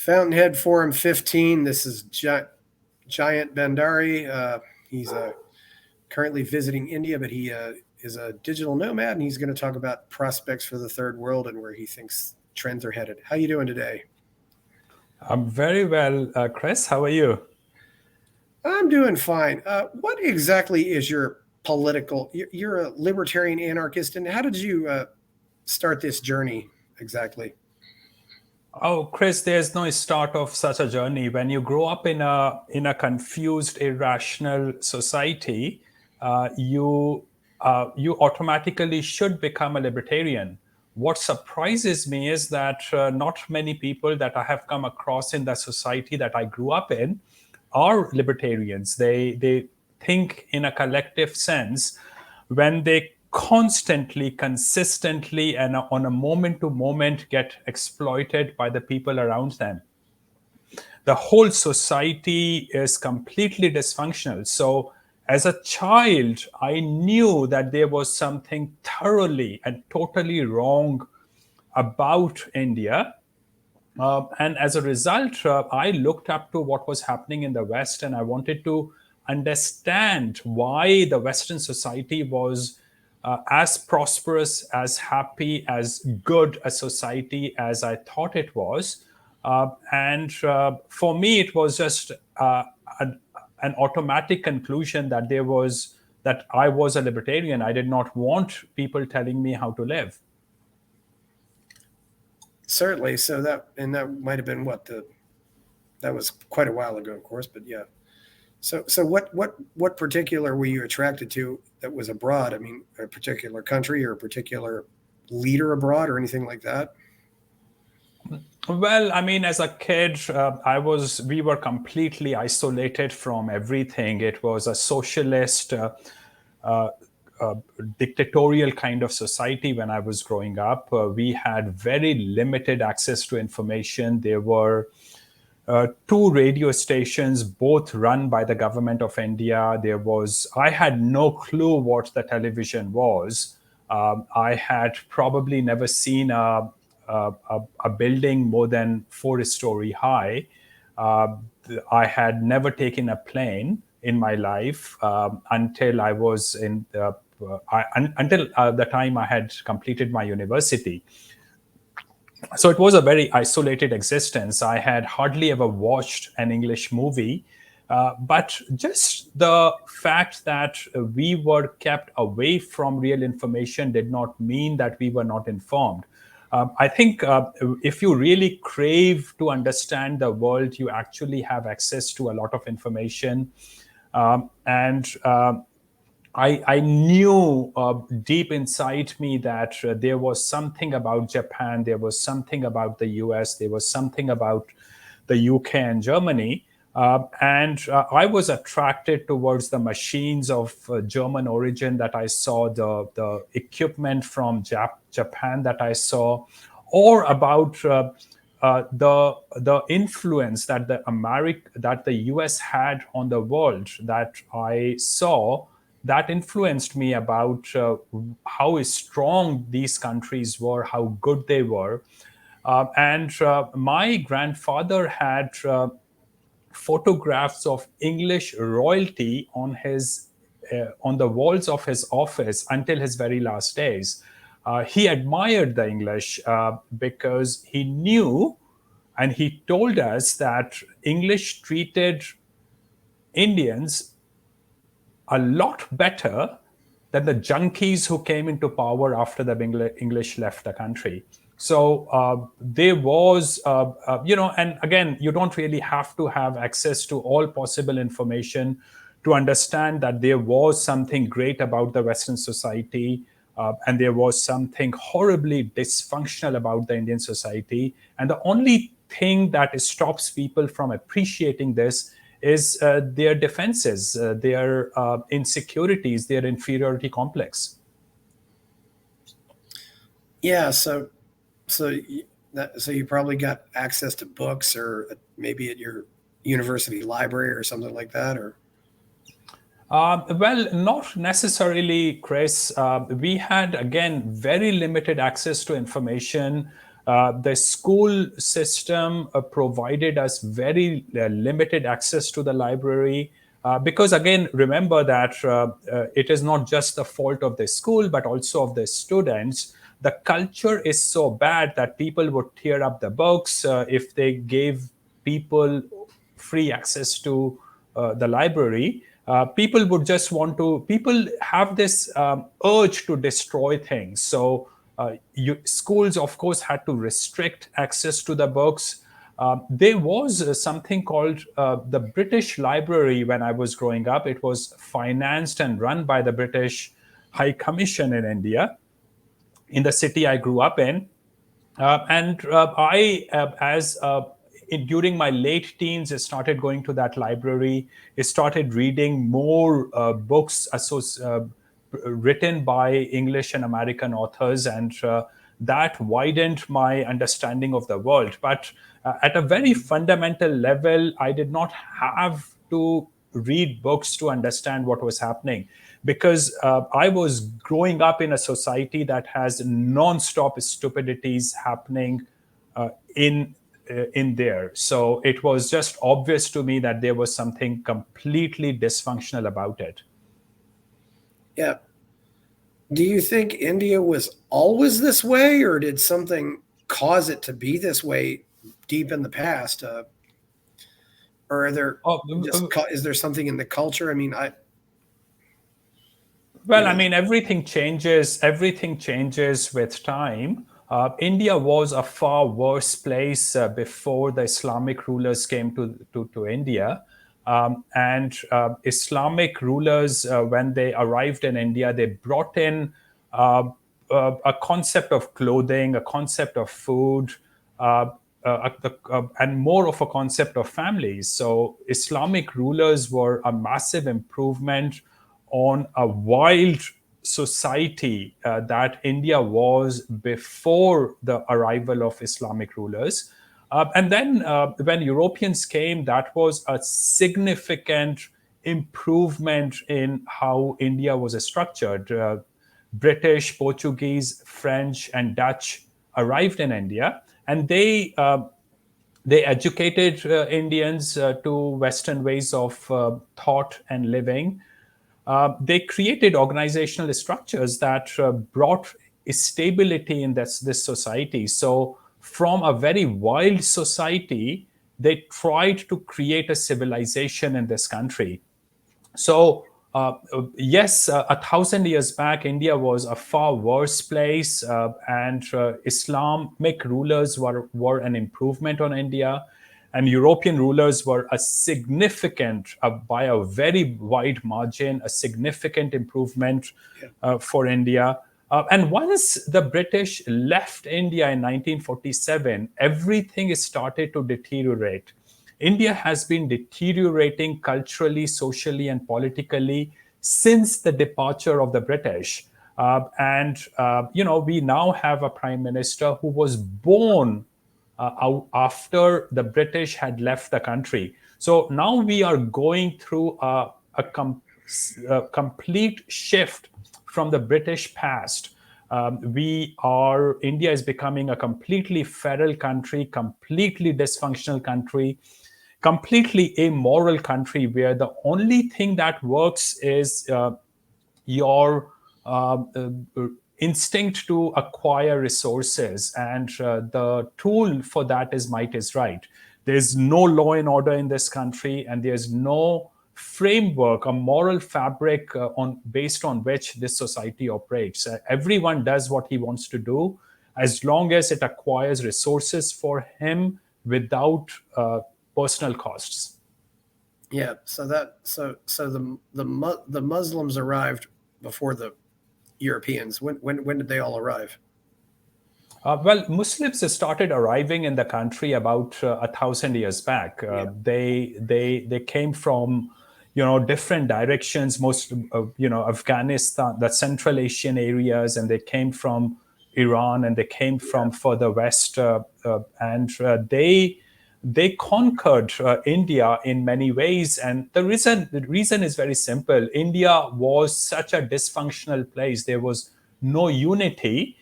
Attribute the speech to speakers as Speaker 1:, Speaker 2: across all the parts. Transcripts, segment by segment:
Speaker 1: Fountainhead Forum 15. This is Jayant Bhandari. He's currently visiting India, but he is a digital nomad, and he's going to talk about prospects for the third world and where he thinks trends are headed. How are you doing today?
Speaker 2: I'm very well, Chris. How are you?
Speaker 1: I'm doing fine. What exactly is your political? You're a libertarian anarchist, and how did you start this journey exactly?
Speaker 2: Oh, Chris, there's no start of such a journey. When you grow up in a confused, irrational society, you automatically should become a libertarian. What surprises me is that not many people that I have come across in the society that I grew up in are libertarians. They think in a collective sense when they constantly, consistently, and on a moment to moment get exploited by the people around them. The whole society is completely dysfunctional. So, as a child, I knew that there was something thoroughly and totally wrong about India. And as a result, I looked up to what was happening in the West, and I wanted to understand why the Western society was as prosperous, as happy, as good a society as I thought it was. And for me, it was just an automatic conclusion that that I was a libertarian. I did not want people telling me how to live.
Speaker 1: Certainly. So that might have been that was quite a while ago, of course, but yeah. So what particular were you attracted to that was abroad? I mean, a particular country or a particular leader abroad or anything like that?
Speaker 2: Well, I mean, as a kid, we were completely isolated from everything. It was a socialist, uh, dictatorial kind of society when I was growing up. We had very limited access to information. There were two radio stations, both run by the government of India. I had no clue what the television was. I had probably never seen a building more than 4 story high. Uh, I had never taken a plane in my life until I was until the time I had completed my university. So it was a very isolated existence. I had hardly ever watched an English movie. But just the fact that we were kept away from real information did not mean that we were not informed. I think if you really crave to understand the world, you actually have access to a lot of information. And I knew deep inside me that there was something about Japan, there was something about the US, there was something about the UK and Germany. And I was attracted towards the machines of German origin that I saw, the equipment from Japan that I saw, or about the influence that the US had on the world that I saw, that influenced me about how strong these countries were, how good they were. And my grandfather had photographs of English royalty on the walls of his office until his very last days. He admired the English because he knew, and he told us that English treated Indians a lot better than the junkies who came into power after the English left the country. So there was, and again, you don't really have to have access to all possible information to understand that there was something great about the Western society, and there was something horribly dysfunctional about the Indian society. And the only thing that stops people from appreciating this is their defenses, their insecurities, their inferiority complex.
Speaker 1: Yeah. So you probably got access to books or maybe at your university library or something like that, or
Speaker 2: Well, not necessarily, Chris. We had, again, very limited access to information. The school system provided us very limited access to the library. Because again, remember that it is not just the fault of the school, but also of the students. The culture is so bad that people would tear up the books if they gave people free access to the library. People would just want to, people have this urge to destroy things. So schools, of course, had to restrict access to the books. There was something called the British Library when I was growing up. It was financed and run by the British High Commission in India, in the city I grew up in. During my late teens, I started going to that library. I started reading more books written by English and American authors, and that widened my understanding of the world. But at a very fundamental level, I did not have to read books to understand what was happening, because I was growing up in a society that has non-stop stupidities happening in there. So it was just obvious to me that there was something completely dysfunctional about it.
Speaker 1: Yeah. Do you think India was always this way, or did something cause it to be this way deep in the past? Or are there is there something in the culture? I mean,
Speaker 2: I mean, everything changes. Everything changes with time. India was a far worse place before the Islamic rulers came to India. And Islamic rulers, when they arrived in India, they brought in a concept of clothing, a concept of food, and more of a concept of families. So Islamic rulers were a massive improvement on a wild society that India was before the arrival of Islamic rulers. And then when Europeans came, that was a significant improvement in how India was structured. British, Portuguese, French, and Dutch arrived in India, and they educated Indians to Western ways of thought and living. They created organizational structures that brought stability in this society. So from a very wild society, they tried to create a civilization in this country. So yes, 1,000 years back, India was a far worse place, and Islamic rulers were an improvement on India, and European rulers were a significant, by a very wide margin, a significant improvement for India. And once the British left India in 1947, everything started to deteriorate. India has been deteriorating culturally, socially, and politically since the departure of the British. We now have a prime minister who was born after the British had left the country. So now we are going through a complete shift from the British past. India is becoming a completely feral country, completely dysfunctional country, completely amoral country, where the only thing that works is your instinct to acquire resources, and the tool for that is might is right. There's no law and order in this country, and there's no framework, a moral fabric based on which this society operates. Everyone does what he wants to do, as long as it acquires resources for him without personal costs.
Speaker 1: Yeah. So the Muslims arrived before the Europeans. When did they all arrive?
Speaker 2: Muslims started arriving in the country about 1,000 years back. They came from different directions, most Afghanistan, the Central Asian areas, and they came from Iran, and they came from further west, and they conquered India in many ways. And the reason is very simple. India was such a dysfunctional place. There was no unity.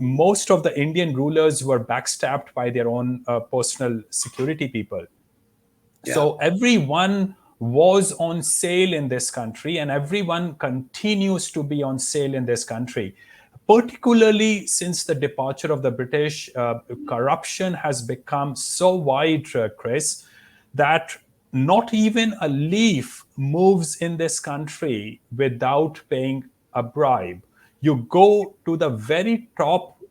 Speaker 2: most of the Indian rulers were backstabbed by their own personal security people.
Speaker 1: Yeah.
Speaker 2: So everyone was on sale in this country, and everyone continues to be on sale in this country. Particularly since the departure of the British, corruption has become so wide, Chris, that not even a leaf moves in this country without paying a bribe. You go to the very top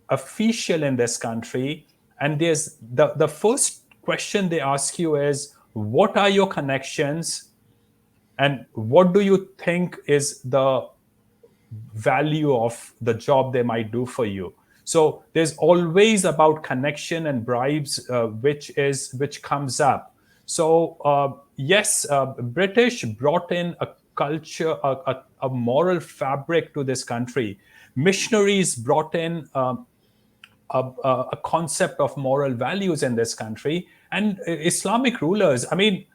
Speaker 2: official in this country, and there's the first question they ask you is, what are your connections, and what do you think is the value of the job they might do for you? So there's always about connection and bribes, which comes up. So yes, British brought in a culture, a moral fabric to this country. Missionaries brought in a concept of moral values in this country, and Islamic rulers. I mean,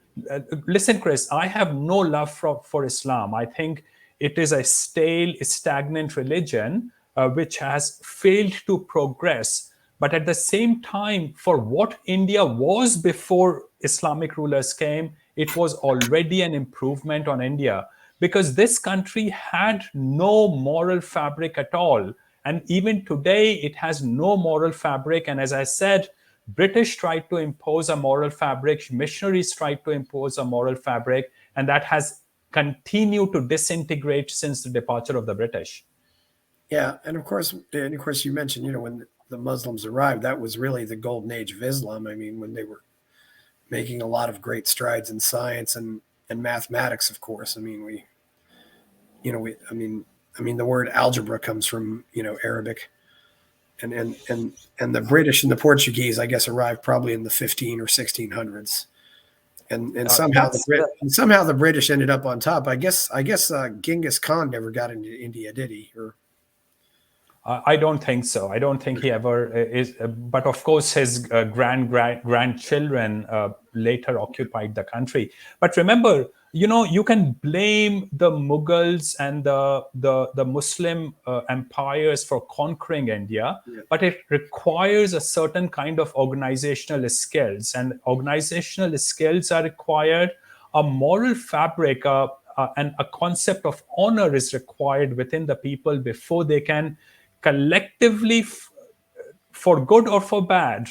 Speaker 2: listen, Chris, I have no love for Islam. I think it is a stale, stagnant religion which has failed to progress. But at the same time, for what India was before Islamic rulers came, it was already an improvement on India, because this country had no moral fabric at all. And even today, it has no moral fabric. And as I said, British tried to impose a moral fabric, missionaries tried to impose a moral fabric, and that has continued to disintegrate since the departure of the British.
Speaker 1: Yeah, and of course, you mentioned, when the Muslims arrived, that was really the golden age of Islam. I mean, when they were making a lot of great strides in science and mathematics, of course. I mean, the word algebra comes from Arabic, and the British and the Portuguese, I guess, arrived probably in the 15 or 1600s, and somehow the British ended up on top. I guess Genghis Khan never got into India, did he? Or
Speaker 2: I don't think so. I don't think he ever is. But of course, his grandchildren later occupied the country. But remember, you can blame the Mughals and the Muslim empires for conquering India, but it requires a certain kind of organizational skills, and organizational skills are required. A moral fabric and a concept of honor is required within the people before they can collectively, for good or for bad,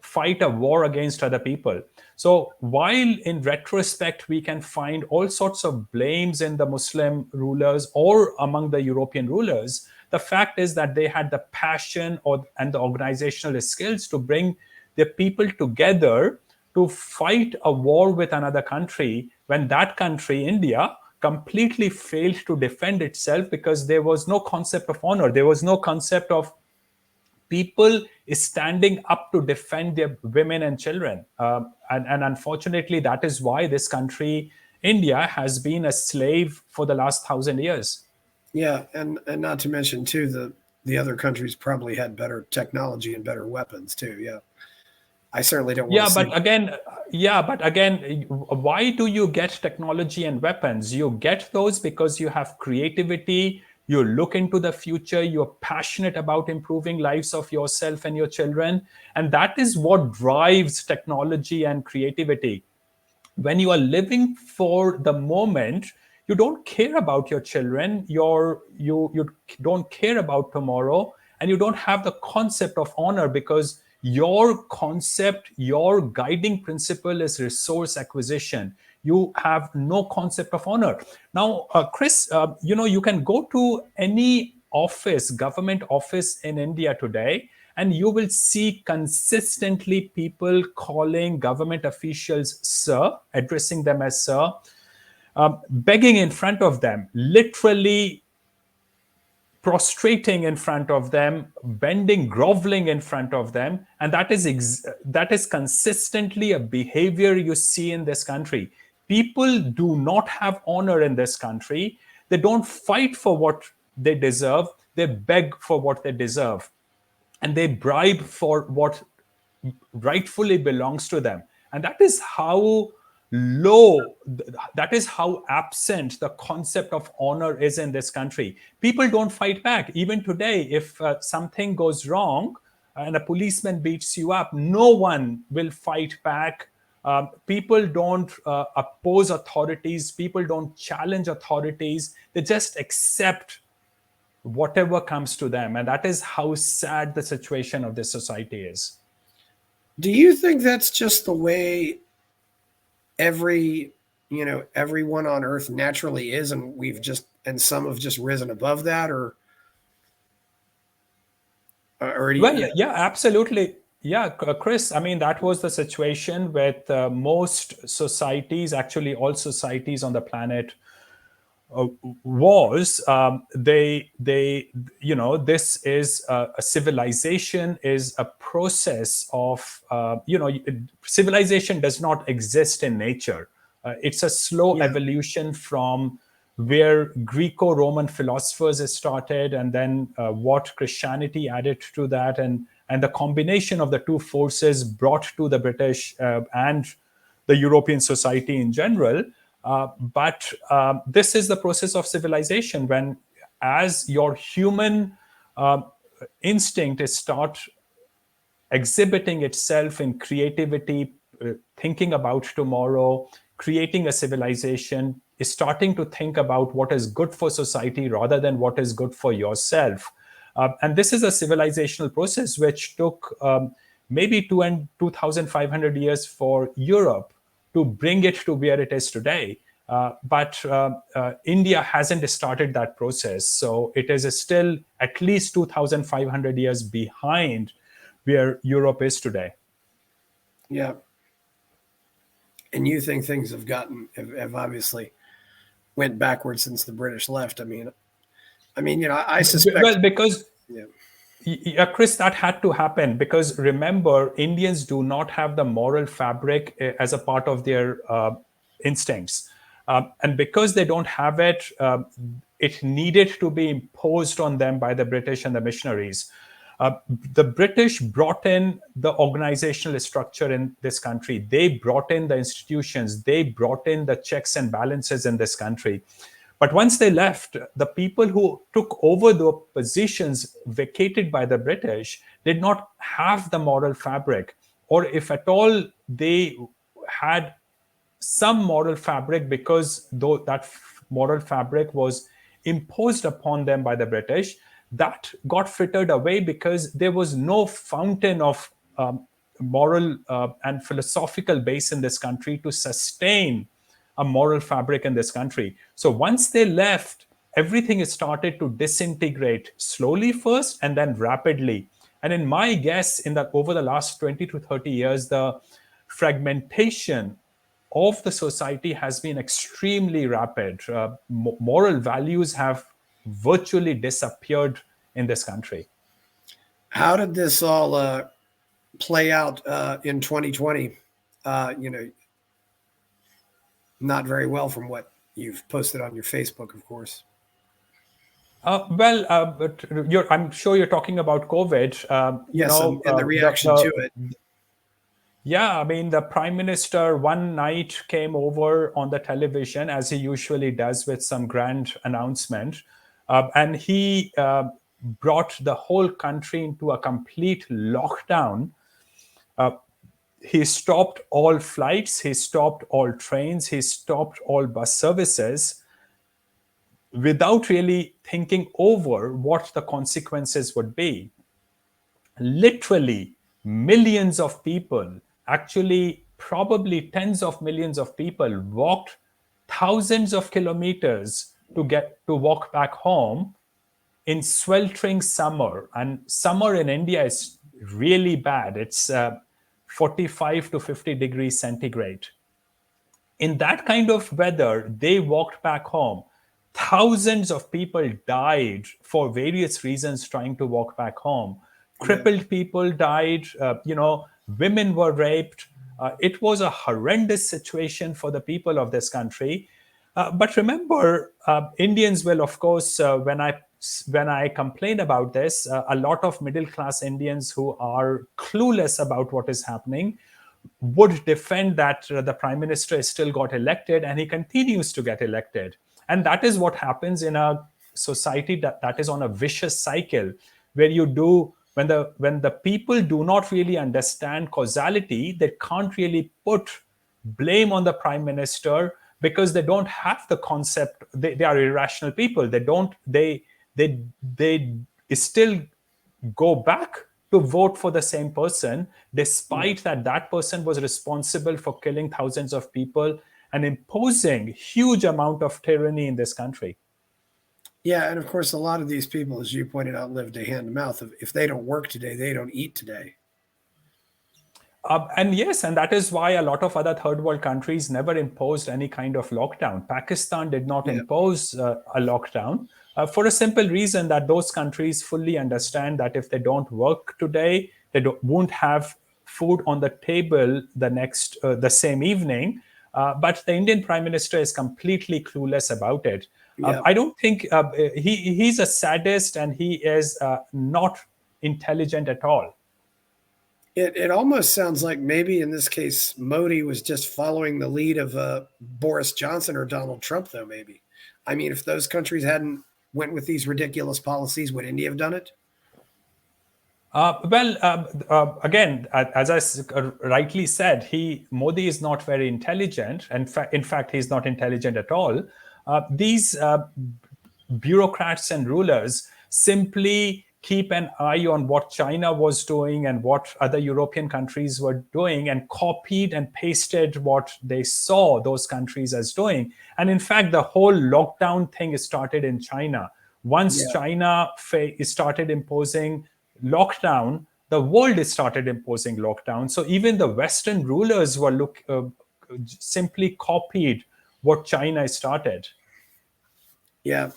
Speaker 2: fight a war against other people. So while in retrospect we can find all sorts of blames in the Muslim rulers or among the European rulers, the fact is that they had the passion and the organizational skills to bring the people together to fight a war with another country, when that country, India, completely failed to defend itself because there was no concept of honor. There was no concept of people standing up to defend their women and children. And unfortunately, that is why this country, India, has been a slave for the last 1,000 years.
Speaker 1: Yeah, and not to mention, too, the other countries probably had better technology and better weapons, too. Yeah. I certainly don't want to
Speaker 2: but again, why do you get technology and weapons? You get those because you have creativity, you look into the future, you're passionate about improving lives of yourself and your children. And that is what drives technology and creativity. When you are living for the moment, you don't care about your children, you don't care about tomorrow, and you don't have the concept of honor, because your concept, your guiding principle is resource acquisition. You have no concept of honor. Now, Chris, you can go to any office, government office in India today, and you will see consistently people calling government officials sir, addressing them as sir, begging in front of them, literally prostrating in front of them, bending, groveling in front of them. And that is consistently a behavior you see in this country. People do not have honor in this country. They don't fight for what they deserve. They beg for what they deserve. And they bribe for what rightfully belongs to them. And that is how low, that is how absent the concept of honor is in this country. People don't fight back. Even today, if something goes wrong and a policeman beats you up, no one will fight back. People don't oppose authorities. People don't challenge authorities. They just accept whatever comes to them. And that is how sad the situation of this society is.
Speaker 1: Do you think that's just the way everyone on earth naturally is, and some have just risen above that, or
Speaker 2: Well, yeah, absolutely. Yeah, Chris, I mean, that was the situation with most societies, actually all societies on the planet was this is a civilization is a process of civilization does not exist in nature. It's a slow evolution from where Greco-Roman philosophers started, and then what Christianity added to that, and the combination of the two forces brought to the British and the European society in general. But this is the process of civilization, when as your human instinct start exhibiting itself in creativity, thinking about tomorrow, creating a civilization, is starting to think about what is good for society rather than what is good for yourself. And this is a civilizational process which took maybe 2,500 years for Europe to bring it to where it is today. But India hasn't started that process. So it is still at least 2,500 years behind where Europe is today.
Speaker 1: Yeah. And you think things have obviously went backwards since the British left. I suspect.
Speaker 2: Well, because Chris, that had to happen because remember, Indians do not have the moral fabric as a part of their instincts. And because they don't have it, it needed to be imposed on them by the British and the missionaries. The British brought in the organizational structure in this country. They brought in the institutions. They brought in the checks and balances in this country. But once they left, the people who took over the positions vacated by the British did not have the moral fabric, or if at all, they had some moral fabric, because though that moral fabric was imposed upon them by the British, that got frittered away because there was no fountain of moral and philosophical base in this country to sustain a moral fabric in this country. So once they left, everything started to disintegrate slowly first and then rapidly. And in my guess, over the last 20 to 30 years, the fragmentation of the society has been extremely rapid. Moral values have virtually disappeared in this country.
Speaker 1: How did this all play out in 2020? Not very well from what you've posted on your Facebook, of course.
Speaker 2: But I'm sure you're talking about COVID.
Speaker 1: Yes, and the reaction to it.
Speaker 2: Yeah, I mean, the Prime Minister one night came over on the television, as he usually does, with some grand announcement. And he brought the whole country into a complete lockdown. He stopped all flights, he stopped all trains, he stopped all bus services without really thinking over what the consequences would be. Literally, millions of people, actually probably tens of millions of people, walked thousands of kilometers to walk back home in sweltering summer. And summer in India is really bad. It's 45 to 50 degrees centigrade. In that kind of weather, they walked back home. Thousands of people died for various reasons trying to walk back home. Crippled people died, women were raped. It was a horrendous situation for the people of this country. But remember, Indians will, of course, when I complain about this, a lot of middle-class Indians who are clueless about what is happening would defend that the prime minister still got elected, and he continues to get elected. And that is what happens in a society that is on a vicious cycle, where you do when the people do not really understand causality, they can't really put blame on the prime minister, because they don't have the concept. They are irrational people. They still go back to vote for the same person, despite that person was responsible for killing thousands of people and imposing huge amount of tyranny in this country.
Speaker 1: Yeah, and of course, a lot of these people, as you pointed out, live to hand to mouth. If they don't work today, they don't eat today.
Speaker 2: And yes, and that is why a lot of other third world countries never imposed any kind of lockdown. Pakistan did not impose a lockdown for a simple reason, that those countries fully understand that if they don't work today, they won't have food on the table the same evening. But the Indian Prime Minister is completely clueless about it. I don't think he's a sadist, and he is not intelligent at all.
Speaker 1: It almost sounds like maybe in this case, Modi was just following the lead of Boris Johnson or Donald Trump, though, maybe. I mean, if those countries hadn't went with these ridiculous policies, would India have done it?
Speaker 2: Again, as I rightly said, Modi is not very intelligent. In fact, he's not intelligent at all. These bureaucrats and rulers simply keep an eye on what China was doing and what other European countries were doing, and copied and pasted what they saw those countries as doing. And in fact, the whole lockdown thing started in China. Once China started imposing lockdown, the world started imposing lockdown. So even the Western rulers were simply copied what China started.
Speaker 1: Yeah.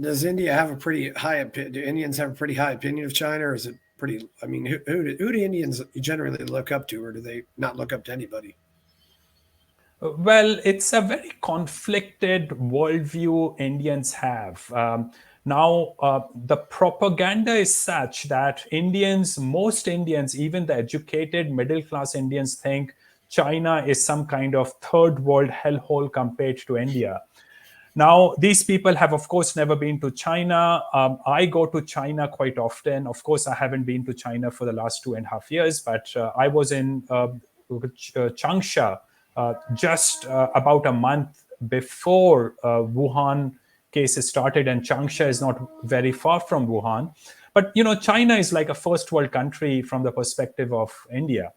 Speaker 1: Does India have a pretty high? Do Indians have a pretty high opinion of China, or is it pretty? I mean, who do Indians generally look up to, or do they not look up to anybody?
Speaker 2: Well, it's a very conflicted worldview Indians have. Now, the propaganda is such that most Indians, even the educated middle class Indians, think China is some kind of third world hellhole compared to India. Now, these people have, of course, never been to China. I go to China quite often. Of course, I haven't been to China for the last 2.5 years, but I was in Changsha just about a month before Wuhan cases started, and Changsha is not very far from Wuhan. But, China is like a first world country from the perspective of India.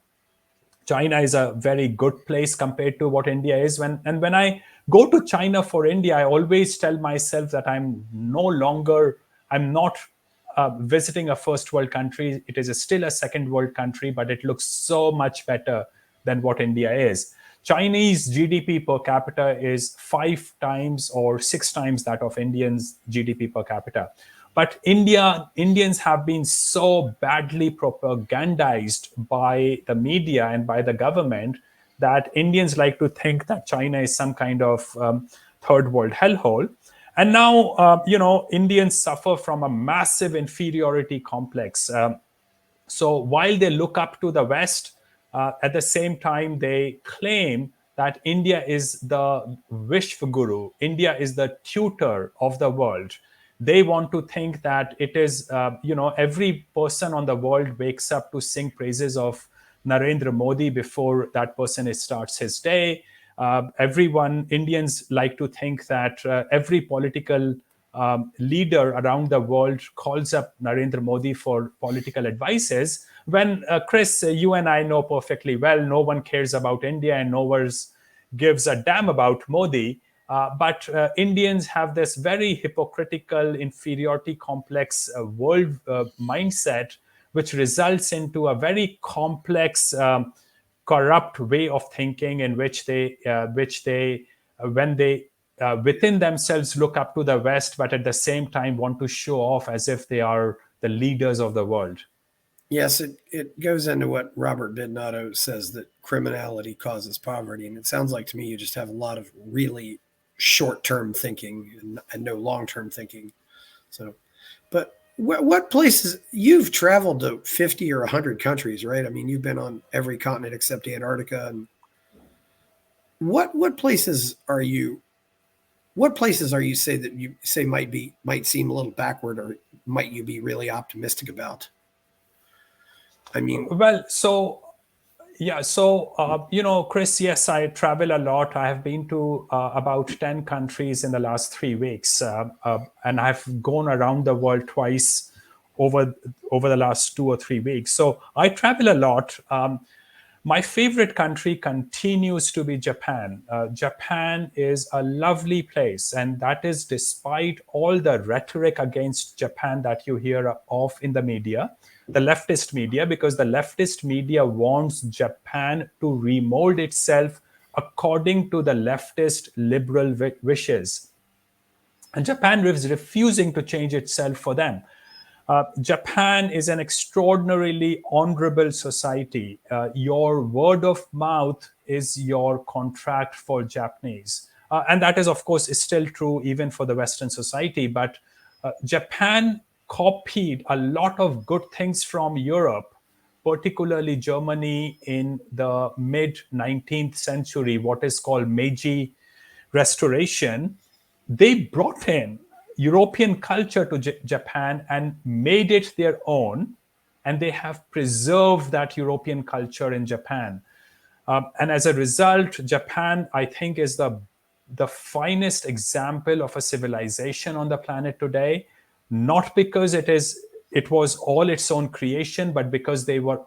Speaker 2: China is a very good place compared to what India is. When I go to China for India, I always tell myself that I'm not visiting a first world country. It is still a second world country, but it looks so much better than what India is. Chinese GDP per capita is 5 times or 6 times that of Indians' GDP per capita. But Indians have been so badly propagandized by the media and by the government that Indians like to think that China is some kind of third world hellhole. And now, Indians suffer from a massive inferiority complex. So while they look up to the West, at the same time, they claim that India is the Vishwaguru. India is the tutor of the world. They want to think that it is, every person on the world wakes up to sing praises of Narendra Modi before that person starts his day. Indians like to think that every political leader around the world calls up Narendra Modi for political advices. When, Chris, you and I know perfectly well, no one cares about India and no one gives a damn about Modi. But Indians have this very hypocritical inferiority complex world mindset, which results into a very complex, corrupt way of thinking, in which when they within themselves look up to the West, but at the same time want to show off as if they are the leaders of the world.
Speaker 1: Yes, it goes into what Robert Bidnotto says, that criminality causes poverty. And it sounds like to me you just have a lot of really short-term thinking and no long-term thinking. So, but what places you've traveled to 50 or 100 countries, right? I mean, you've been on every continent except Antarctica. And what places are you? What places are you say that you say might seem a little backward, or might you be really optimistic about? I mean,
Speaker 2: Well, so yeah, so Chris, yes, I travel a lot. I have been to about 10 countries in the last 3 weeks, and I've gone around the world twice over over the last 2 or 3 weeks. So I travel a lot. My favorite country continues to be Japan. Japan is a lovely place, and that is despite all the rhetoric against Japan that you hear of in the media, the leftist media, because the leftist media wants Japan to remold itself according to the leftist liberal wishes. And Japan is refusing to change itself for them. Japan is an extraordinarily honorable society. Your word of mouth is your contract for Japanese. And that is, of course, is still true even for the Western society. But Japan copied a lot of good things from Europe, particularly Germany in the mid 19th century, what is called Meiji Restoration. They brought in European culture to Japan and made it their own, and they have preserved that European culture in Japan. And as a result, Japan, I think, is the finest example of a civilization on the planet today, not because it was all its own creation, but because they were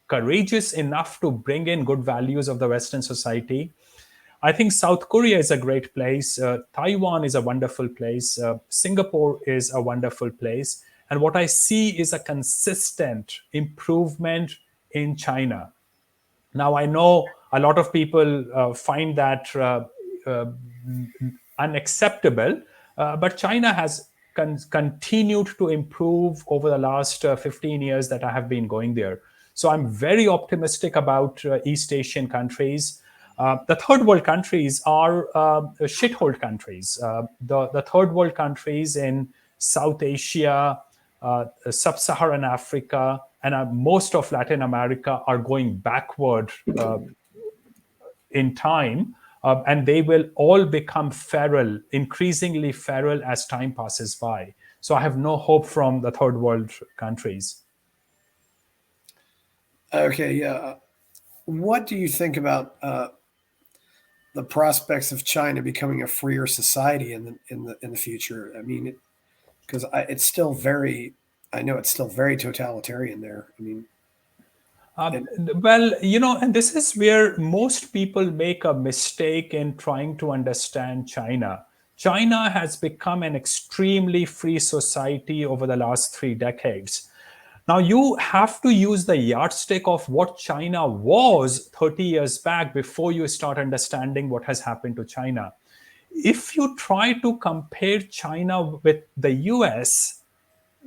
Speaker 2: courageous enough to bring in good values of the Western society. I think South Korea is a great place. Taiwan is a wonderful place. Singapore is a wonderful place. And what I see is a consistent improvement in China. Now, I know a lot of people find that unacceptable, but China has continued to improve over the last 15 years that I have been going there. So I'm very optimistic about East Asian countries. The third world countries are shithole countries. The third world countries in South Asia, sub-Saharan Africa, and most of Latin America are going backward in time, and they will all become feral, increasingly feral as time passes by. So I have no hope from the third world countries.
Speaker 1: okay, yeah. What do you think about the prospects of China becoming a freer society in the future? I mean, because it's still very, I know it's still very totalitarian there. I mean, and,
Speaker 2: Well, and this is where most people make a mistake in trying to understand China. China has become an extremely free society over the last 3 decades. Now, you have to use the yardstick of what China was 30 years back before you start understanding what has happened to China. If you try to compare China with the US,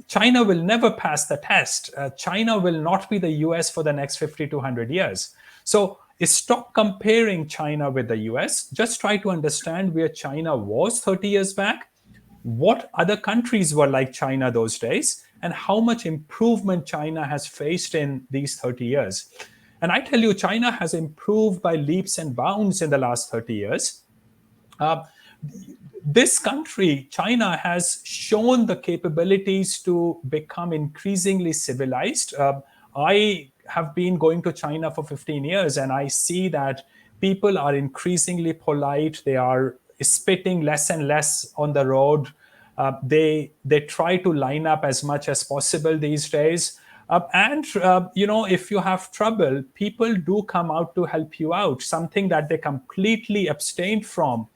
Speaker 2: China will never pass the test. China will not be the US for the next 50 to 100 years. So stop comparing China with the US. Just try to understand where China was 30 years back, what other countries were like China those days, and how much improvement China has faced in these 30 years. And I tell you, China has improved by leaps and bounds in the last 30 years. This country, China, has shown the capabilities to become increasingly civilized. I have been going to China for 15 years, and I see that people are increasingly polite. They are spitting less and less on the road. They try to line up as much as possible these days. If you have trouble, people do come out to help you out, something that they completely abstained from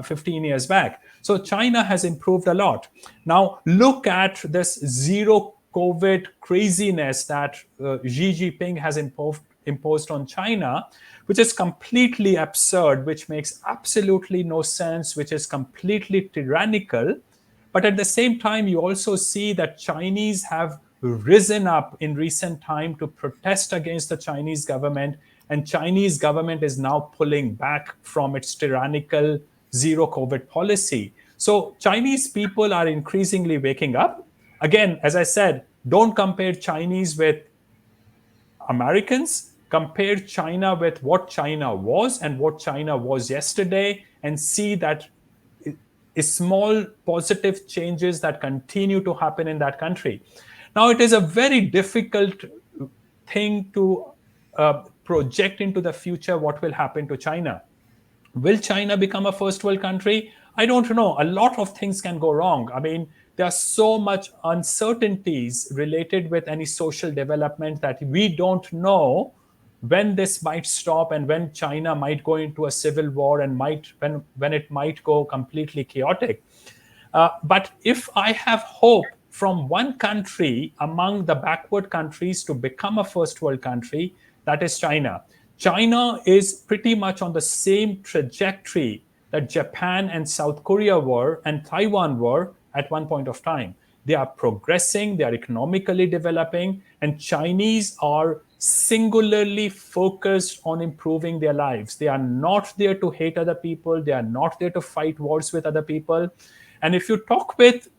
Speaker 2: 15 years back. So China has improved a lot. Now, look at this zero COVID craziness that Xi Jinping has imposed on China, which is completely absurd, which makes absolutely no sense, which is completely tyrannical. But at the same time, you also see that Chinese have risen up in recent time to protest against the Chinese government, and Chinese government is now pulling back from its tyrannical zero COVID policy. So Chinese people are increasingly waking up. Again, as I said, don't compare Chinese with Americans. Compare China with what China was and what China was yesterday, and see that small positive changes that continue to happen in that country. Now, it is a very difficult thing to project into the future what will happen to China. Will China become a first world country? I don't know. A lot of things can go wrong. I mean, there are so much uncertainties related with any social development that we don't know when this might stop and when China might go into a civil war and when it might go completely chaotic. But if I have hope from one country among the backward countries to become a first world country, that is China. China is pretty much on the same trajectory that Japan and South Korea were and Taiwan were at one point of time. They are progressing, they are economically developing, and Chinese are singularly focused on improving their lives. They are not there to hate other people, they are not there to fight wars with other people. And if you talk with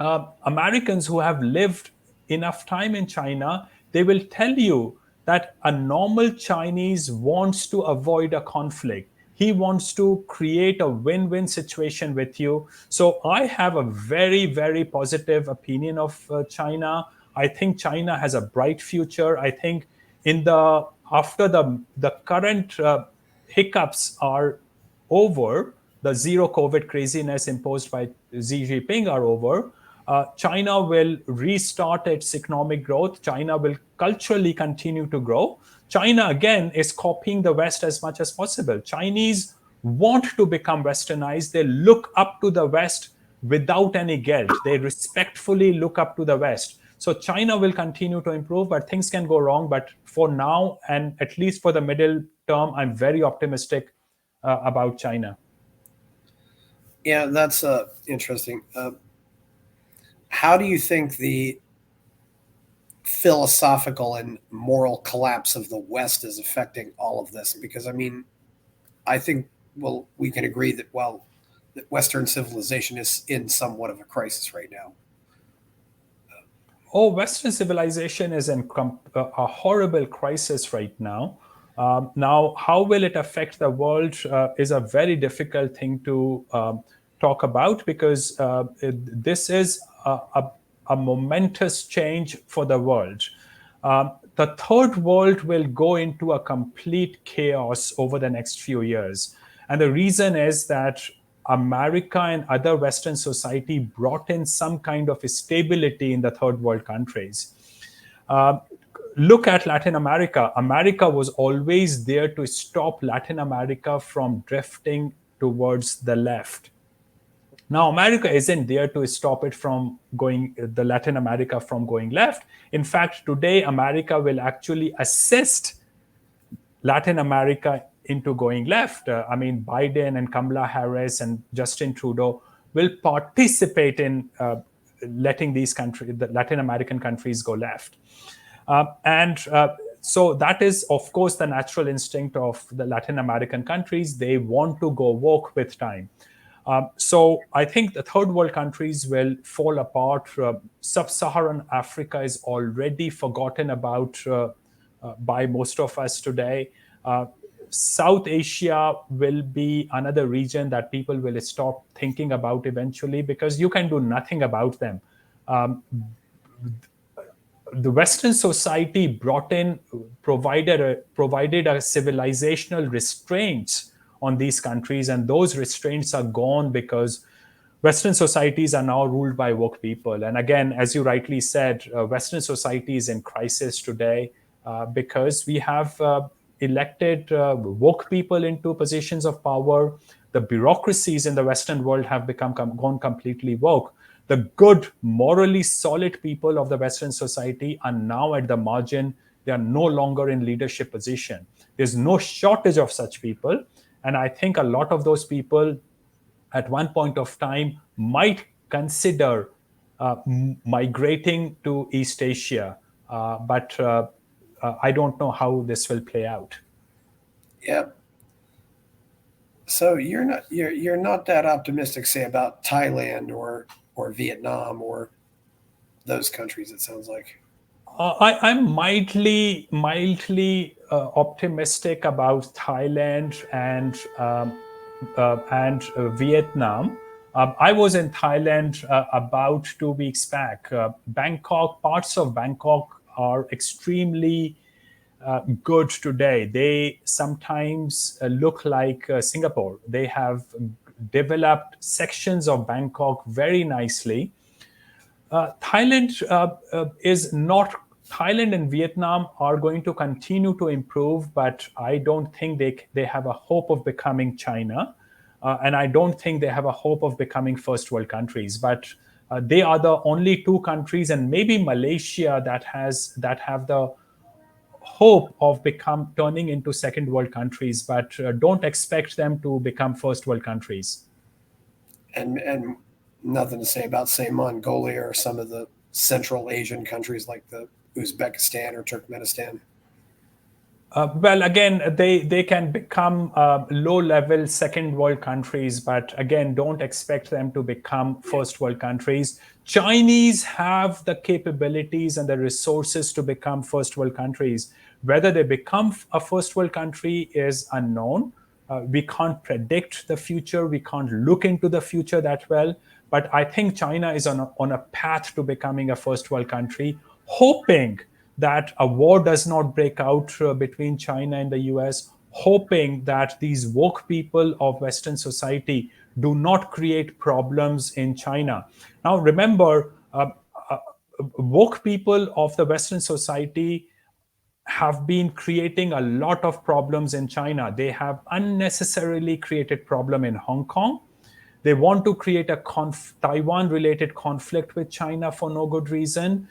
Speaker 2: Americans who have lived enough time in China, they will tell you that a normal Chinese wants to avoid a conflict. He wants to create a win win situation with you. So I have a very, very positive opinion of China. I think China has a bright future. I think in the after the current hiccups are over, the zero COVID craziness imposed by Xi Jinping are over, China will restart its economic growth. China will culturally continue to grow. China, again, is copying the West as much as possible. Chinese want to become westernized. They look up to the West without any guilt. They respectfully look up to the West. So China will continue to improve, but things can go wrong. But for now, and at least for the middle term, I'm very optimistic about China.
Speaker 1: Yeah, that's interesting. How do you think the philosophical and moral collapse of the West is affecting all of this? Because I mean, I think we can agree that that Western civilization is in somewhat of a crisis right now.
Speaker 2: Oh, Western civilization is in a horrible crisis right now. Now, how will it affect the world is a very difficult thing to talk about, because this is a momentous change for the world. The third world will go into a complete chaos over the next few years. And the reason is that America and other Western society brought in some kind of stability in the third world countries. Look at Latin America. America was always there to stop Latin America from drifting towards the left. Now, America isn't there to stop it from the Latin America from going left. In fact, today, America will actually assist Latin America into going left. I mean, Biden and Kamala Harris and Justin Trudeau will participate in letting the Latin American countries go left. So that is, of course, the natural instinct of the Latin American countries. They want to go woke with time. So I think the third world countries will fall apart. Sub-Saharan Africa is already forgotten about by most of us today. South Asia will be another region that people will stop thinking about eventually, because you can do nothing about them. The Western society provided a civilizational restraints on these countries, and those restraints are gone because Western societies are now ruled by woke people. And again, as you rightly said, Western society is in crisis today because we have elected woke people into positions of power. The bureaucracies in the Western world have gone completely woke. The good, morally solid people of the Western society are now at the margin. They are no longer in leadership position. There's no shortage of such people. And I think a lot of those people at one point of time might consider migrating to East Asia. But I don't know how this will play out.
Speaker 1: Yeah. So you're not that optimistic, say, about Thailand or Vietnam or those countries, it sounds like.
Speaker 2: I'm mildly optimistic about Thailand and Vietnam. I was in Thailand about 2 weeks back. Bangkok, parts of Bangkok are extremely good today. They sometimes look like Singapore. They have developed sections of Bangkok very nicely. Thailand is not. Thailand and Vietnam are going to continue to improve, but I don't think they have a hope of becoming China, and I don't think they have a hope of becoming first world countries. But they are the only 2 countries, and maybe Malaysia that have the hope of turning into second world countries, but don't expect them to become first world countries.
Speaker 1: And nothing to say about, say, Mongolia or some of the Central Asian countries like the Uzbekistan or Turkmenistan.
Speaker 2: Well, again, they can become low-level second world countries, but again, don't expect them to become first world countries. Chinese have the capabilities and the resources to become first world countries. Whether they become a first world country is unknown. We can't predict the future. We can't look into the future that well. But I think China is on a path to becoming a first world country, hoping that a war does not break out between China and the US, hoping that these woke people of Western society do not create problems in China. Now, remember, woke people of the Western society have been creating a lot of problems in China. They have unnecessarily created problem in Hong Kong. They want to create a Taiwan-related conflict with China for no good reason.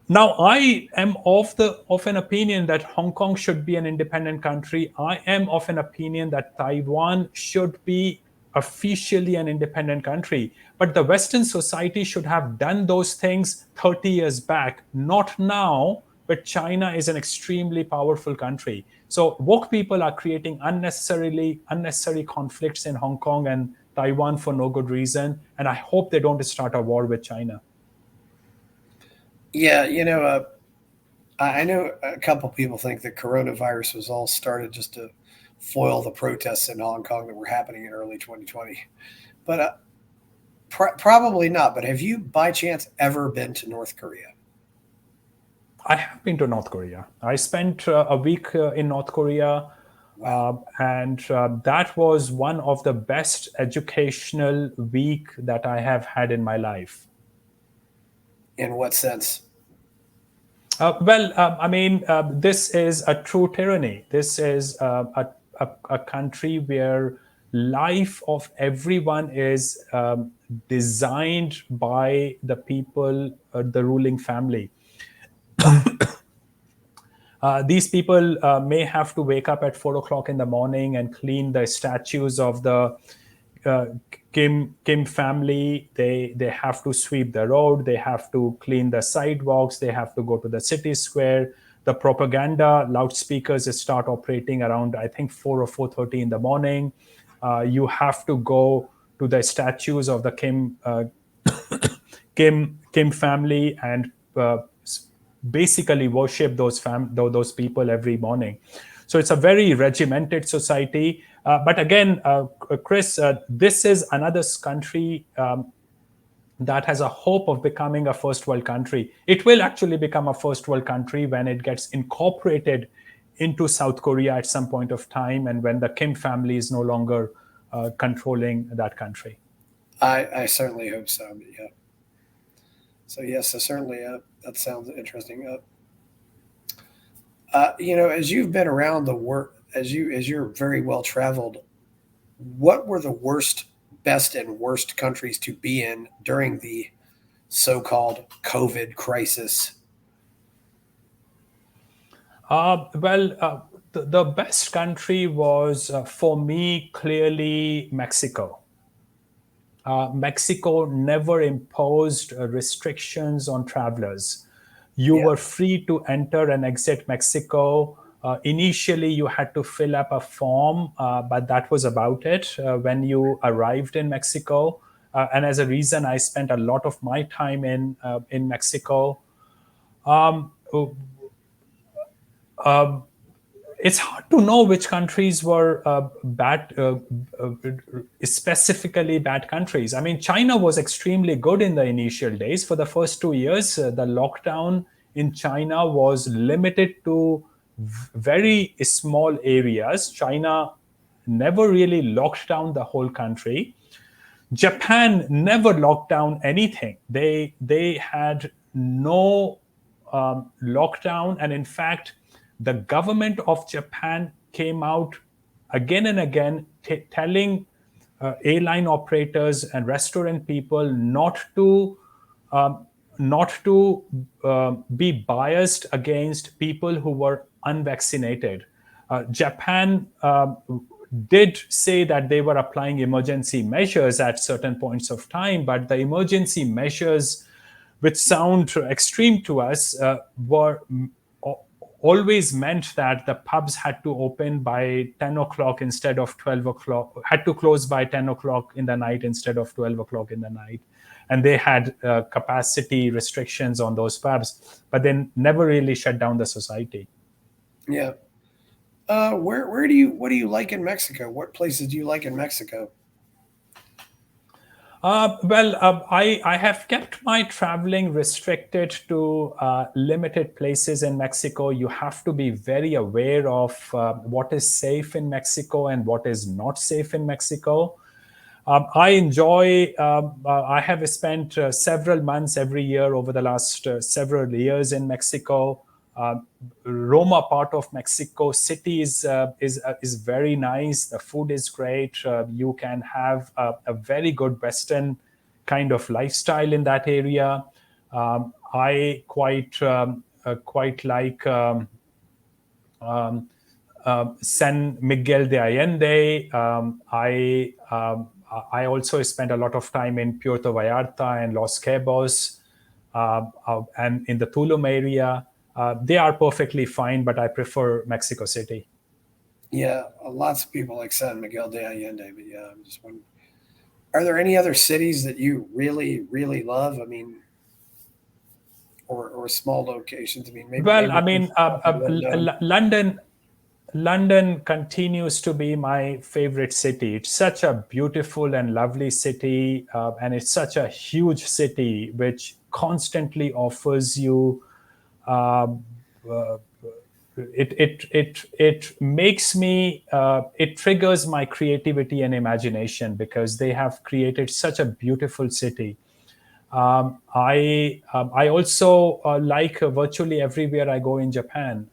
Speaker 2: Now, I am of an opinion that Hong Kong should be an independent country. I am of an opinion that Taiwan should be officially an independent country. But the Western society should have done those things 30 years back, not now, but China is an extremely powerful country. So woke people are creating unnecessary conflicts in Hong Kong and Taiwan for no good reason. And I hope they don't start a war with China.
Speaker 1: Yeah, I know a couple people think that coronavirus was all started just to foil the protests in Hong Kong that were happening in early 2020, but probably not. But have you, by chance, ever been to North Korea?
Speaker 2: I have been to North Korea. I spent a week in North Korea, and that was one of the best educational week that I have had in my life.
Speaker 1: In what sense?
Speaker 2: This is a true tyranny. This is a country where life of everyone is designed by the people, the ruling family. These people may have to wake up at 4 o'clock in the morning and clean the statues of the Kim family. They have to sweep the road. They have to clean the sidewalks. They have to go to the city square. The propaganda loudspeakers start operating around, I think, 4 or 4:30 in the morning. You have to go to the statues of the Kim family and basically worship those people every morning. So it's a very regimented society. But again, Chris, this is another country that has a hope of becoming a first world country. It will actually become a first world country when it gets incorporated into South Korea at some point of time, and when the Kim family is no longer controlling that country.
Speaker 1: I certainly hope so. But yeah. So yes, so certainly that sounds interesting. As you've been around the world, as you're very well traveled, what were the best and worst countries to be in during the so-called COVID crisis?
Speaker 2: The best country was, for me, clearly Mexico. Mexico never imposed restrictions on travelers. You were free to enter and exit Mexico. Initially, you had to fill up a form, but that was about it when you arrived in Mexico. and as a reason, I spent a lot of my time in Mexico. Um, it's hard to know which countries were specifically bad countries. I mean, China was extremely good in the initial days. For the first 2 years, the lockdown in China was limited to very small areas. China never really locked down the whole country. Japan never locked down anything. They had no lockdown, and in fact, the government of Japan came out again and again telling airline operators and restaurant people um, not to be biased against people who were unvaccinated. Japan did say that they were applying emergency measures at certain points of time, but the emergency measures, which sound extreme to us, were always meant that the pubs had to open by 10 o'clock instead of 12 o'clock, had to close by 10 o'clock in the night instead of 12 o'clock in the night. And they had capacity restrictions on those pubs, but they never really shut down the society.
Speaker 1: Yeah. What do you like in Mexico? What places do you like in Mexico?
Speaker 2: I have kept my traveling restricted to limited places in Mexico. You have to be very aware of what is safe in Mexico and what is not safe in Mexico. I have spent several months every year over the last several years in Mexico. Roma part of Mexico City is very nice. The food is great. You can have a very good Western kind of lifestyle in that area. I quite like San Miguel de Allende. I also spent a lot of time in Puerto Vallarta and Los Cabos, and in the Tulum area. They are perfectly fine, but I prefer Mexico City.
Speaker 1: Yeah, lots of people like San Miguel de Allende, but yeah, I'm just wondering, are there any other cities that you really, really love? I mean, or small locations. I mean,
Speaker 2: Well, I mean,
Speaker 1: London.
Speaker 2: London continues to be my favorite city. It's such a beautiful and lovely city, and it's such a huge city which constantly offers you. It makes me. It triggers my creativity and imagination because they have created such a beautiful city. I also like virtually everywhere I go in Japan.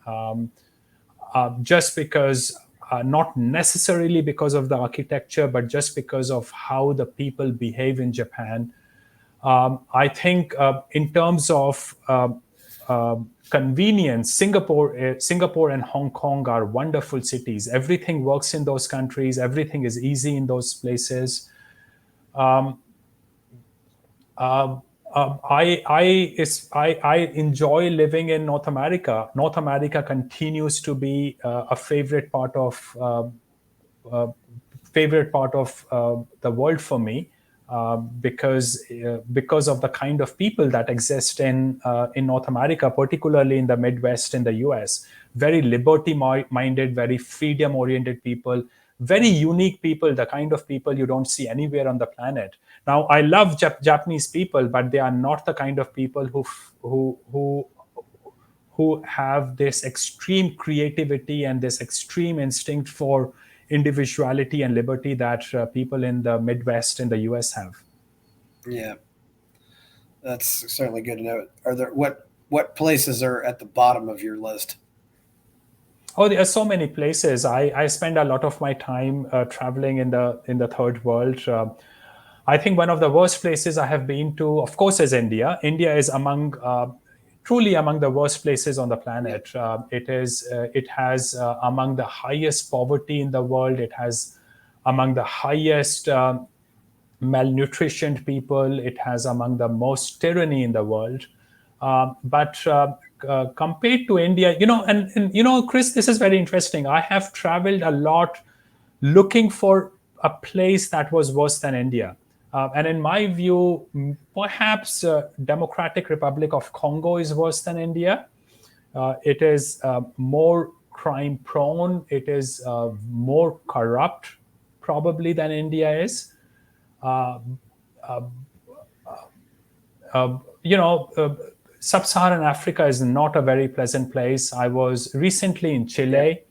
Speaker 2: Just because, not necessarily because of the architecture, but just because of how the people behave in Japan. I think in terms of convenience, Singapore and Hong Kong are wonderful cities. Everything works in those countries. Everything is easy in those places. I enjoy living in North America. North America continues to be a favorite part of the world for me, because of the kind of people that exist in North America, particularly in the Midwest in the U.S. Very liberty-minded, very freedom-oriented people, very unique people, the kind of people you don't see anywhere on the planet. Now, I love Japanese people, but they are not the kind of people who have this extreme creativity and this extreme instinct for individuality and liberty that people in the Midwest in the U.S. have.
Speaker 1: Yeah, that's certainly good to know. Are there what places are at the bottom of your list?
Speaker 2: Oh, there are so many places. I spend a lot of my time traveling in the third world. I think one of the worst places I have been to, of course, is India. India is truly among the worst places on the planet. It has among the highest poverty in the world. It has among the highest malnutritioned people. It has among the most tyranny in the world. But compared to India, and Chris, this is very interesting. I have traveled a lot looking for a place that was worse than India. And in my view, perhaps Democratic Republic of Congo is worse than India. It is more crime prone. It is more corrupt, probably, than India is. Sub-Saharan Africa is not a very pleasant place. I was recently in Chile,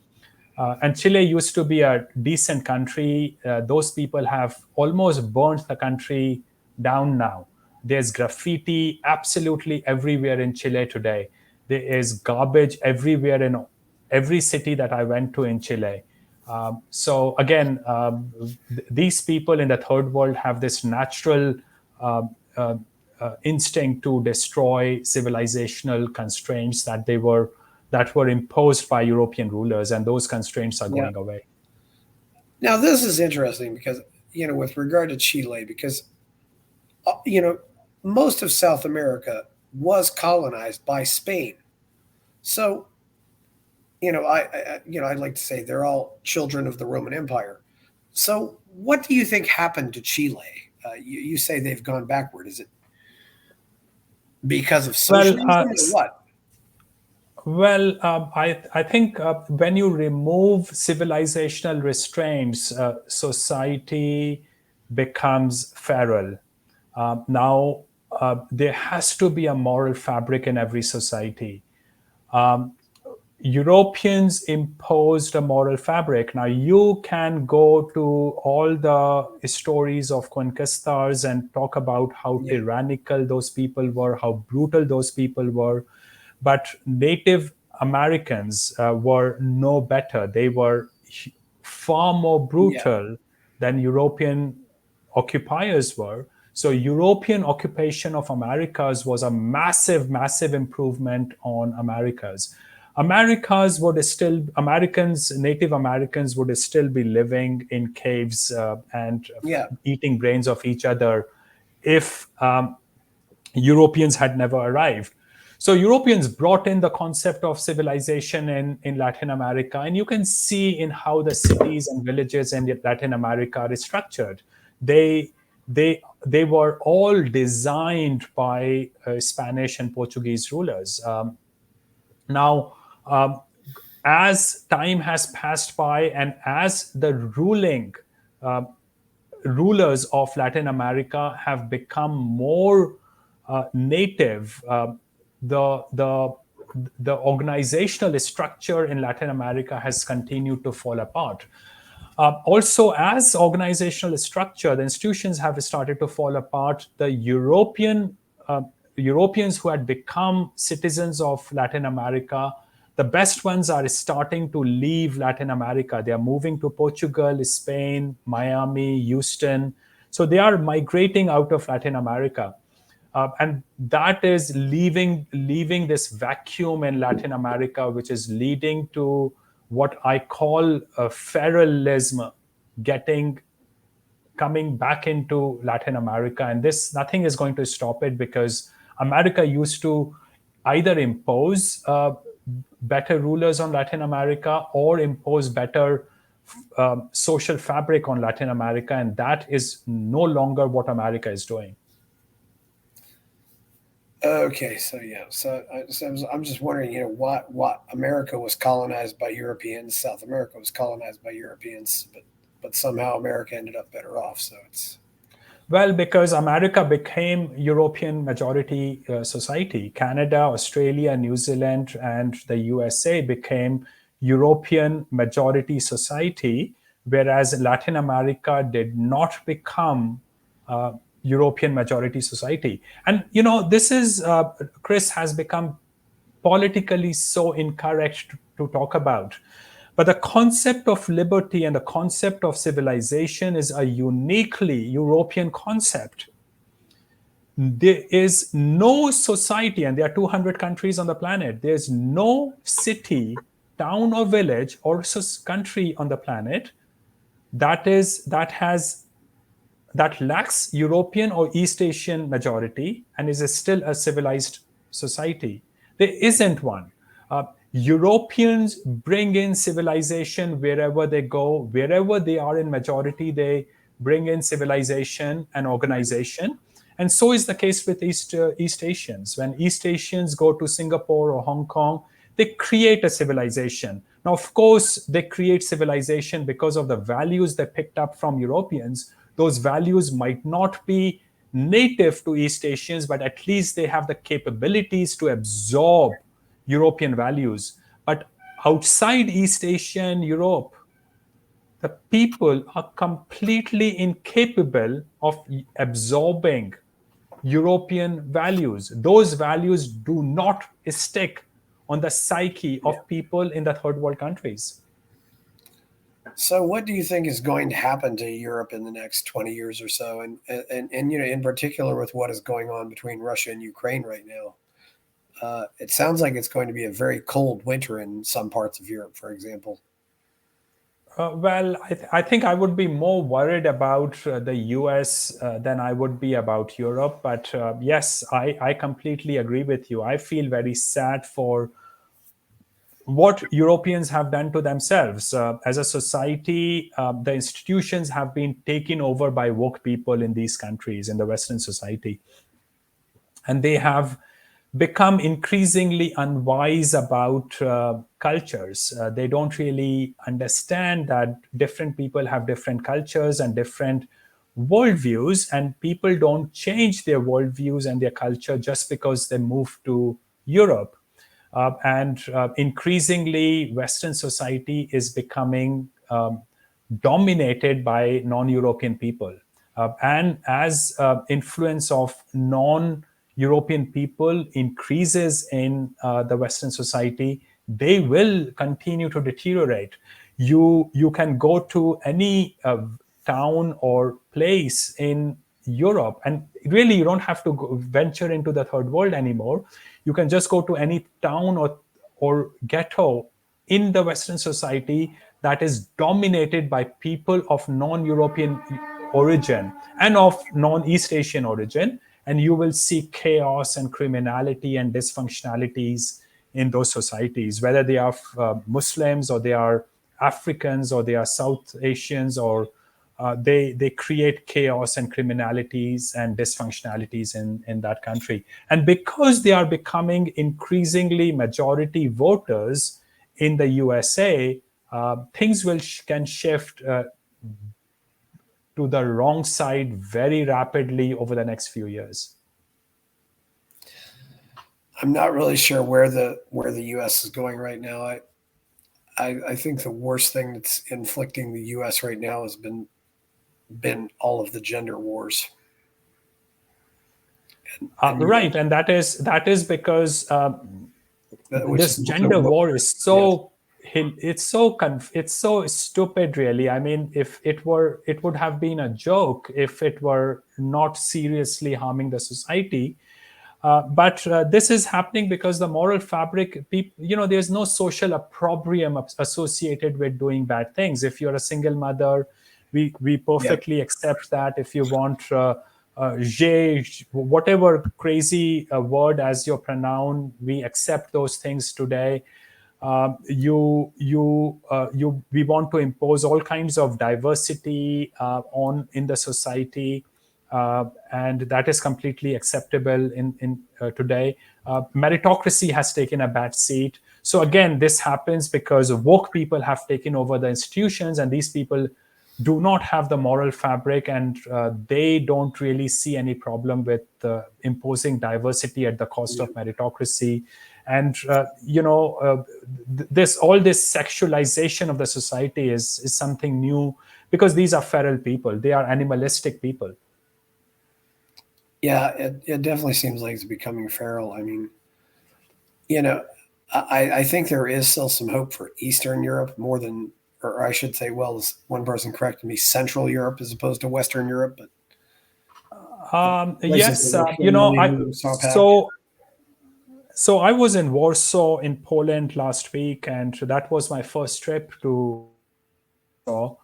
Speaker 2: and Chile used to be a decent country. Those people have almost burnt the country down now. There's graffiti absolutely everywhere in Chile today. There is garbage everywhere in every city that I went to in Chile. So again, these people in the third world have this natural instinct to destroy civilizational constraints that were imposed by European rulers, and those constraints are going away.
Speaker 1: Now, this is interesting because, with regard to Chile, because, most of South America was colonized by Spain. So, I'd like to say they're all children of the Roman Empire. So what do you think happened to Chile? You say they've gone backward. Is it because of socialism or what?
Speaker 2: Well, I think when you remove civilizational restraints, society becomes feral. Now, there has to be a moral fabric in every society. Europeans imposed a moral fabric. Now, you can go to all the stories of conquistadors and talk about how tyrannical those people were, how brutal those people were. But Native Americans were no better. They were far more brutal than European occupiers were. So European occupation of Americas was a massive, massive improvement on Americas. Native Americans would still be living in caves and eating brains of each other if Europeans had never arrived. So Europeans brought in the concept of civilization in Latin America, and you can see in how the cities and villages in Latin America are structured. They were all designed by Spanish and Portuguese rulers. Now, as time has passed by and as the rulers of Latin America have become more native, the organizational structure in Latin America has continued to fall apart. Also, as organizational structure, the institutions have started to fall apart. The Europeans who had become citizens of Latin America, the best ones are starting to leave Latin America. They are moving to Portugal, Spain, Miami, Houston. So they are migrating out of Latin America. And that is leaving this vacuum in Latin America, which is leading to what I call feralism coming back into Latin America. And nothing is going to stop it, because America used to either impose better rulers on Latin America or impose better social fabric on Latin America. And that is no longer what America is doing.
Speaker 1: Okay, so I'm just wondering, what America was colonized by Europeans, South America was colonized by Europeans, but somehow America ended up better off. So it's
Speaker 2: because America became European majority society. Canada, Australia, New Zealand, and the USA became European majority society, whereas Latin America did not become European majority society. And, this is, Chris, has become politically so incorrect to talk about. But the concept of liberty and the concept of civilization is a uniquely European concept. There is no society, and there are 200 countries on the planet, there's no city, town or village or country on the planet that lacks European or East Asian majority and is still a civilized society. There isn't one. Europeans bring in civilization wherever they go, wherever they are in majority, they bring in civilization and organization. And so is the case with East Asians. When East Asians go to Singapore or Hong Kong, they create a civilization. Now, of course, they create civilization because of the values they picked up from Europeans. Those values might not be native to East Asians, but at least they have the capabilities to absorb European values. But outside East Asia and Europe, the people are completely incapable of absorbing European values. Those values do not stick on the psyche of people in the third world countries.
Speaker 1: So what do you think is going to happen to Europe in the next 20 years or so? And in particular with what is going on between Russia and Ukraine right now? It sounds like it's going to be a very cold winter in some parts of Europe, for example.
Speaker 2: Well, I think I would be more worried about the US than I would be about Europe. But yes, I completely agree with you. I feel very sad for what Europeans have done to themselves. As a society, the institutions have been taken over by woke people in these countries, in the Western society. And they have become increasingly unwise about cultures. They don't really understand that different people have different cultures and different worldviews, and people don't change their worldviews and their culture just because they move to Europe. And increasingly, Western society is becoming dominated by non-European people. And as influence of non-European people increases in the Western society, they will continue to deteriorate. You can go to any town or place in Europe, and really you don't have to venture into the third world anymore. You can just go to any town or ghetto in the Western society that is dominated by people of non-European origin and of non-East Asian origin, and you will see chaos and criminality and dysfunctionalities in those societies, whether they are Muslims or they are Africans or they are South Asians, or they create chaos and criminalities and dysfunctionalities in that country. And because they are becoming increasingly majority voters in the USA, things can shift to the wrong side very rapidly over the next few years.
Speaker 1: I'm not really sure where the U.S. is going right now. I think the worst thing that's inflicting the U.S. right now has been all of the gender wars.
Speaker 2: Right, and that is because this gender war is so it's so stupid, really. I mean, if it would have been a joke if it were not seriously harming the society. But this is happening because the moral fabric, there's no social opprobrium associated with doing bad things. If you're a single mother, we perfectly accept that. If you want whatever crazy word as your pronoun, we accept those things today. We want to impose all kinds of diversity in the society. And that is completely acceptable in today. Meritocracy has taken a back seat. So again, this happens because woke people have taken over the institutions, and these people do not have the moral fabric, and they don't really see any problem with imposing diversity at the cost of meritocracy. And this sexualization of the society is something new, because these are feral people. They are animalistic people.
Speaker 1: Yeah, it definitely seems like it's becoming feral. I mean, I think there is still some hope for Eastern Europe more than, or I should say, well, one person corrected me, Central Europe as opposed to Western Europe. But
Speaker 2: yes, so I was in Warsaw in Poland last week, and that was my first trip to Warsaw.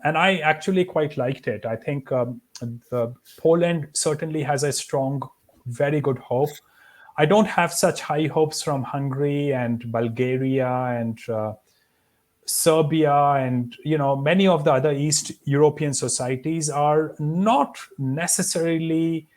Speaker 2: And I actually quite liked it. I think Poland certainly has a strong, very good hope. I don't have such high hopes from Hungary and Bulgaria and Serbia and many of the other East European societies are not necessarily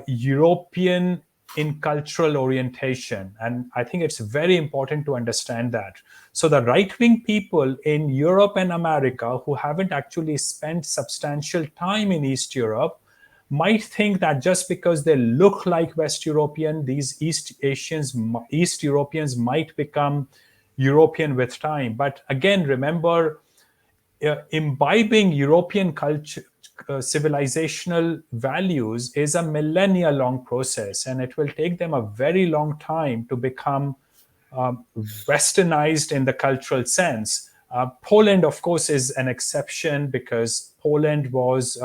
Speaker 2: European in cultural orientation, and I think it's very important to understand that. So the right-wing people in Europe and America who haven't actually spent substantial time in East Europe might think that just because they look like West European, these East Europeans might become European with time. But again, remember, imbibing European culture, civilizational values is a millennia long process, and it will take them a very long time to become westernized in the cultural sense. Poland, of course, is an exception because Poland was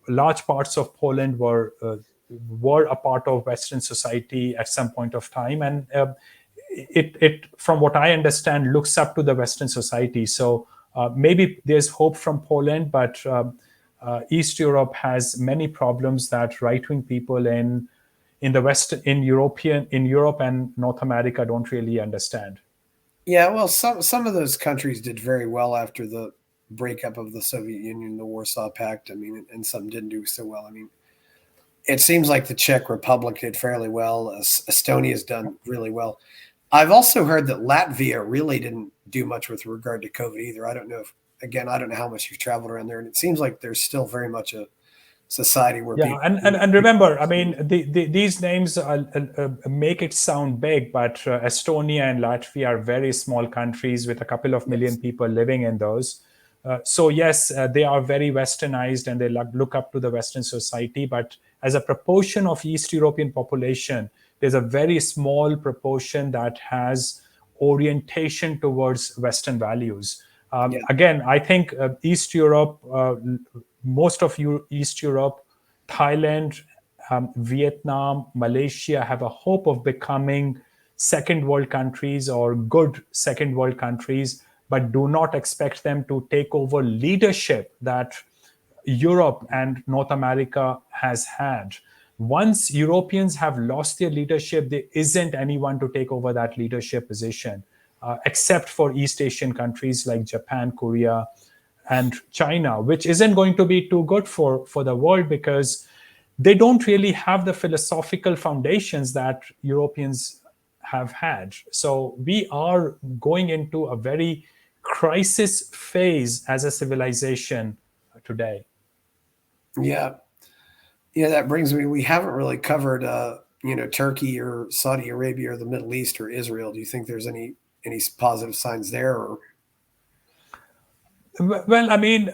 Speaker 2: large parts of Poland were a part of Western society at some point of time, and it, from what I understand, looks up to the Western society. So maybe there's hope from Poland, but East Europe has many problems that right-wing people in the West, in Europe and North America don't really understand.
Speaker 1: Yeah, well, some of those countries did very well after the breakup of the Soviet Union, the Warsaw Pact. I mean, and some didn't do so well. I mean, it seems like the Czech Republic did fairly well. Estonia's done really well. I've also heard that Latvia really didn't do much with regard to COVID either. I don't know if, again, I don't know how much you've traveled around there, and it seems like there's still very much a society where
Speaker 2: Yeah,
Speaker 1: people.
Speaker 2: and remember, I mean, these names make it sound big, but Estonia and Latvia are very small countries with a couple of million people living in those. So yes, they are very westernized and they look up to the Western society. But as a proportion of East European population, there's a very small proportion that has orientation towards Western values. Again, I think East Europe, most of East Europe, Thailand, Vietnam, Malaysia have a hope of becoming second world countries or good second world countries, but do not expect them to take over leadership that Europe and North America has had. Once Europeans have lost their leadership, there isn't anyone to take over that leadership position, except for East Asian countries like Japan, Korea, and China, which isn't going to be too good for the world because they don't really have the philosophical foundations that Europeans have had. So we are going into a very crisis phase as a civilization today.
Speaker 1: Yeah. Yeah, that brings me. We haven't really covered, Turkey or Saudi Arabia or the Middle East or Israel. Do you think there's any positive signs there? Or
Speaker 2: Well, I mean,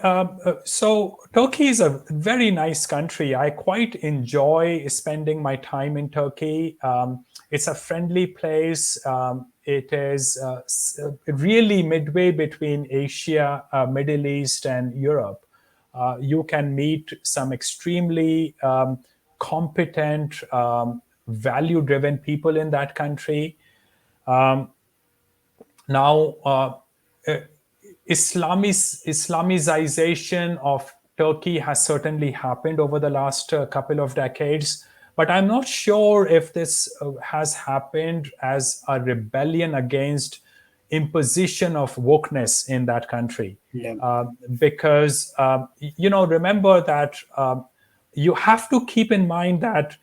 Speaker 2: so Turkey is a very nice country. I quite enjoy spending my time in Turkey. It's a friendly place. It is really midway between Asia, Middle East, and Europe. You can meet some extremely competent, value-driven people in that country. Now, Islamization of Turkey has certainly happened over the last couple of decades, but I'm not sure if this has happened as a rebellion against imposition of wokeness in that country. Because, remember that you have to keep in mind that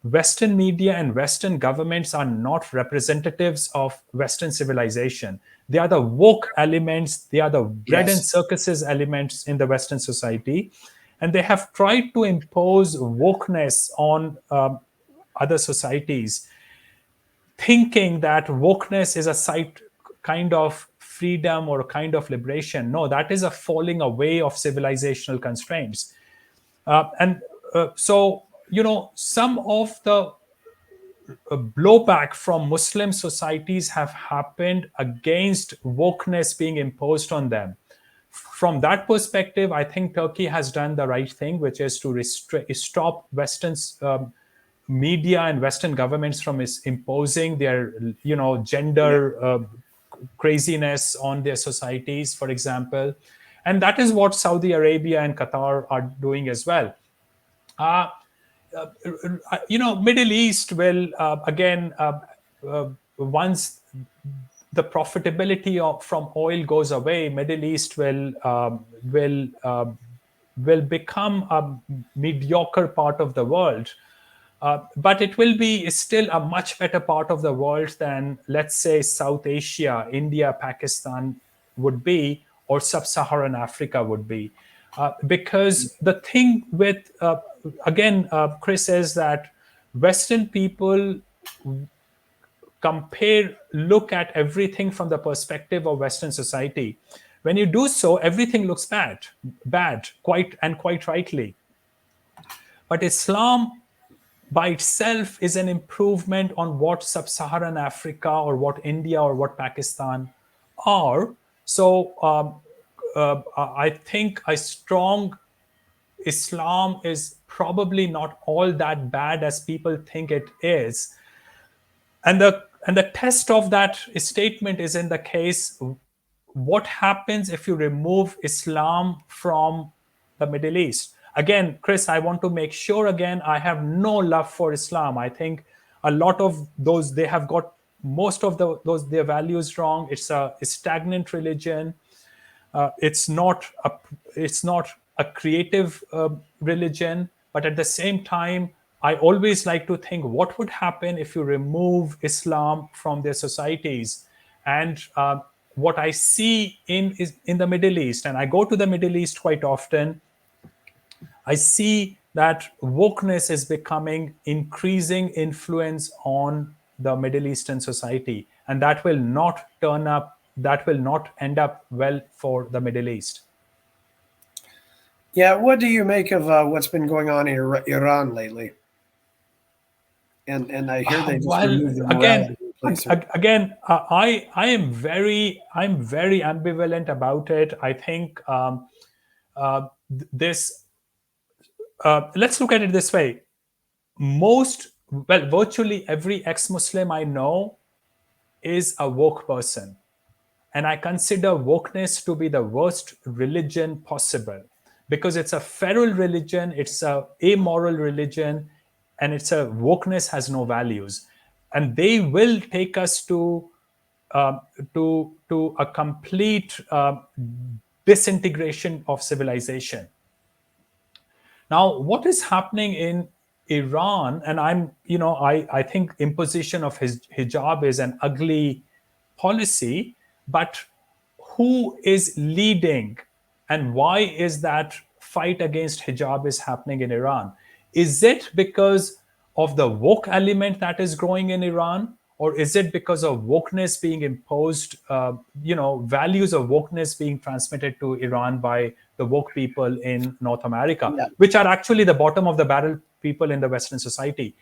Speaker 2: Western media and Western governments are not representatives of Western civilization. They are the woke elements, they are the bread and circuses elements in the Western society. And they have tried to impose wokeness on other societies, thinking that wokeness is a kind of freedom or a kind of liberation. No, that is a falling away of civilizational constraints. So, some of the blowback from Muslim societies have happened against wokeness being imposed on them. From that perspective, I think Turkey has done the right thing, which is to stop Western media and Western governments from imposing their, gender craziness on their societies, for example. And that is what Saudi Arabia and Qatar are doing as well. Middle East will again once the profitability from oil goes away, Middle East will become a mediocre part of the world. But it will be still a much better part of the world than, let's say, South Asia, India, Pakistan would be, or Sub-Saharan Africa would be. Because the thing with, again, Chris, is that Western people look at everything from the perspective of Western society. When you do so, everything looks bad, quite rightly. But Islam by itself is an improvement on what Sub-Saharan Africa or what India or what Pakistan are. So I think a strong Islam is probably not all that bad as people think it is. And the test of that statement is in the case, what happens if you remove Islam from the Middle East? Again, Chris, I want to make sure, again, I have no love for Islam. I think a lot of those, they have got most of their values wrong. It's a stagnant religion. It's not a creative religion, but at the same time, I always like to think what would happen if you remove Islam from their societies. And what I see in the Middle East, and I go to the Middle East quite often, I see that wokeness is becoming increasing influence on the Middle Eastern society, and that will not end up well for the Middle East.
Speaker 1: Yeah, what do you make of what's been going on in Iran lately? And I hear they just removed the morality replacer.
Speaker 2: Again, I'm very ambivalent about it. I think this. Let's look at it this way. Virtually every ex-Muslim I know is a woke person. And I consider wokeness to be the worst religion possible, because it's a feral religion, it's a amoral religion, and wokeness has no values. And they will take us to a complete disintegration of civilization. Now, what is happening in Iran, and I think imposition of hijab is an ugly policy, but who is leading and why is that fight against hijab is happening in Iran? Is it because of the woke element that is growing in Iran? Or is it because of wokeness being imposed, values of wokeness being transmitted to Iran by the woke people in North America, which are actually the bottom of the barrel people in the Western society?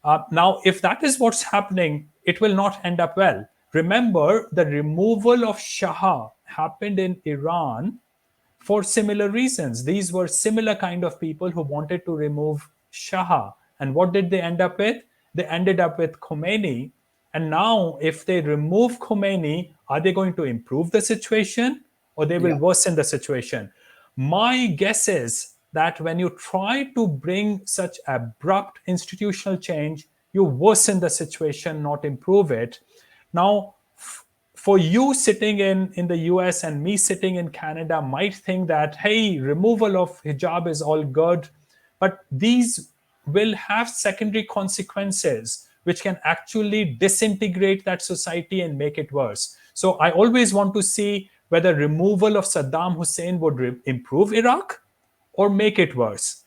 Speaker 2: Now, if that is what's happening, it will not end up well. Remember, the removal of Shah happened in Iran for similar reasons. These were similar kind of people who wanted to remove Shah. And what did they end up with? They ended up with Khomeini. And now, if they remove Khomeini, are they going to improve the situation or they will worsen the situation? My guess is that when you try to bring such abrupt institutional change, you worsen the situation, not improve it. Now, for you sitting in the US and me sitting in Canada might think that, hey, removal of hijab is all good, but these will have secondary consequences which can actually disintegrate that society and make it worse. So I always want to see whether removal of Saddam Hussein would improve Iraq or make it worse.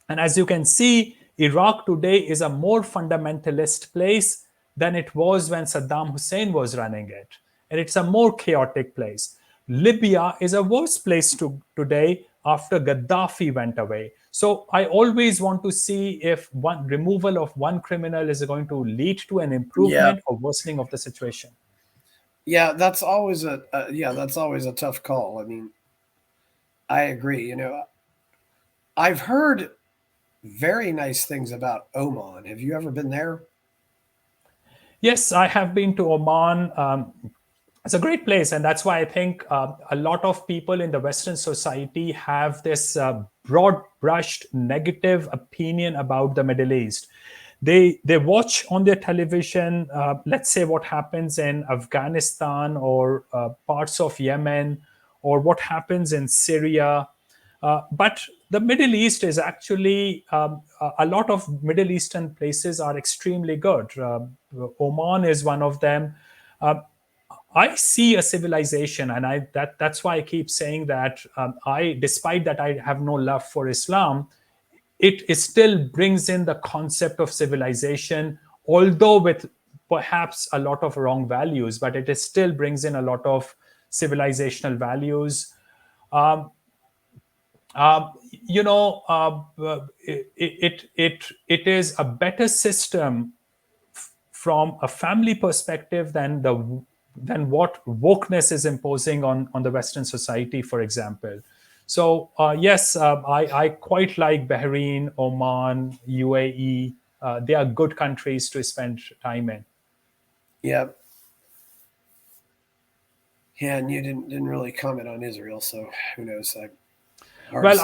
Speaker 2: And as you can see, Iraq today is a more fundamentalist place than it was when Saddam Hussein was running it. And it's a more chaotic place. Libya is a worse place today after Gaddafi went away. So I always want to see if one removal of one criminal is going to lead to an improvement or worsening of the situation.
Speaker 1: Yeah, that's always a tough call. I mean, I agree. I've heard very nice things about Oman. Have you ever been there?
Speaker 2: Yes, I have been to Oman. It's a great place, and that's why I think a lot of people in the Western society have this broad-brushed negative opinion about the Middle East. they watch on their television, let's say, what happens in Afghanistan or parts of Yemen, or what happens in Syria. But the Middle East is actually, a lot of Middle Eastern places are extremely good. Oman is one of them. I see a civilization, and that's why I keep saying that, despite that I have no love for Islam, it still brings in the concept of civilization, although with perhaps a lot of wrong values, but it still brings in a lot of civilizational values. Um, you know, it is a better system from a family perspective than what wokeness is imposing on the Western society, for example. So yes, I quite like Bahrain, Oman, UAE. They are good countries to spend time in.
Speaker 1: Yeah. Yeah, and you didn't really comment on Israel, so who knows?
Speaker 2: Well,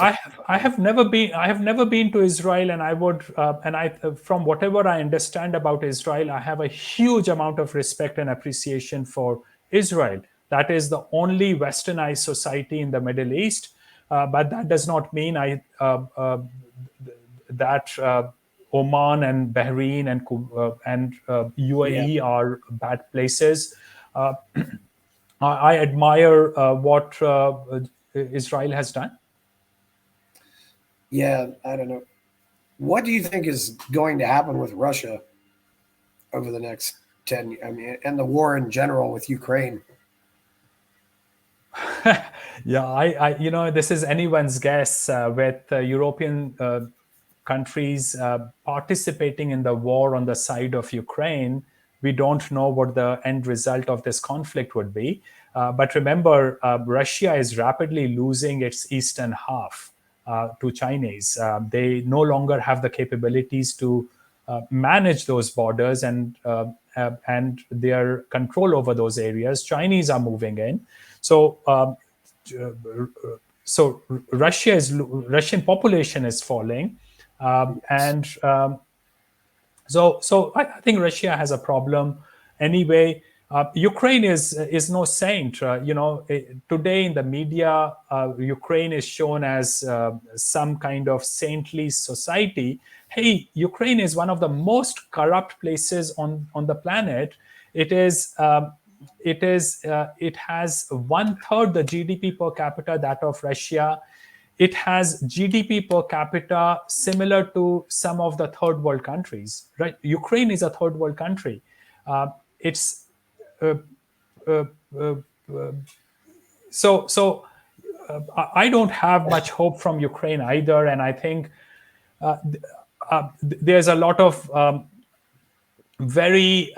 Speaker 2: I have never been to Israel, and I would and I from whatever I understand about Israel, I have a huge amount of respect and appreciation for Israel. That is the only westernized society in the Middle East, but that does not mean that Oman and Bahrain and UAE are bad places. Uh, I admire what Israel has done.
Speaker 1: Yeah, I don't know. What do you think is going to happen with Russia over the next 10? I mean, and the war in general with Ukraine?
Speaker 2: Yeah, this is anyone's guess, with European countries participating in the war on the side of Ukraine. We don't know what the end result of this conflict would be. But remember, Russia is rapidly losing its eastern half to Chinese. They no longer have the capabilities to manage those borders and their control over those areas. Chinese are moving in. So Russian population is falling, and so I think Russia has a problem anyway. Ukraine is no saint. Today in the media, Ukraine is shown as some kind of saintly society. Hey, Ukraine is one of the most corrupt places on the planet. It is. It has 1/3 the GDP per capita that of Russia. It has GDP per capita similar to some of the third world countries. Right? Ukraine is a third world country. It's uh, uh, uh, uh, so. I don't have much hope from Ukraine either, and I think there's a lot of very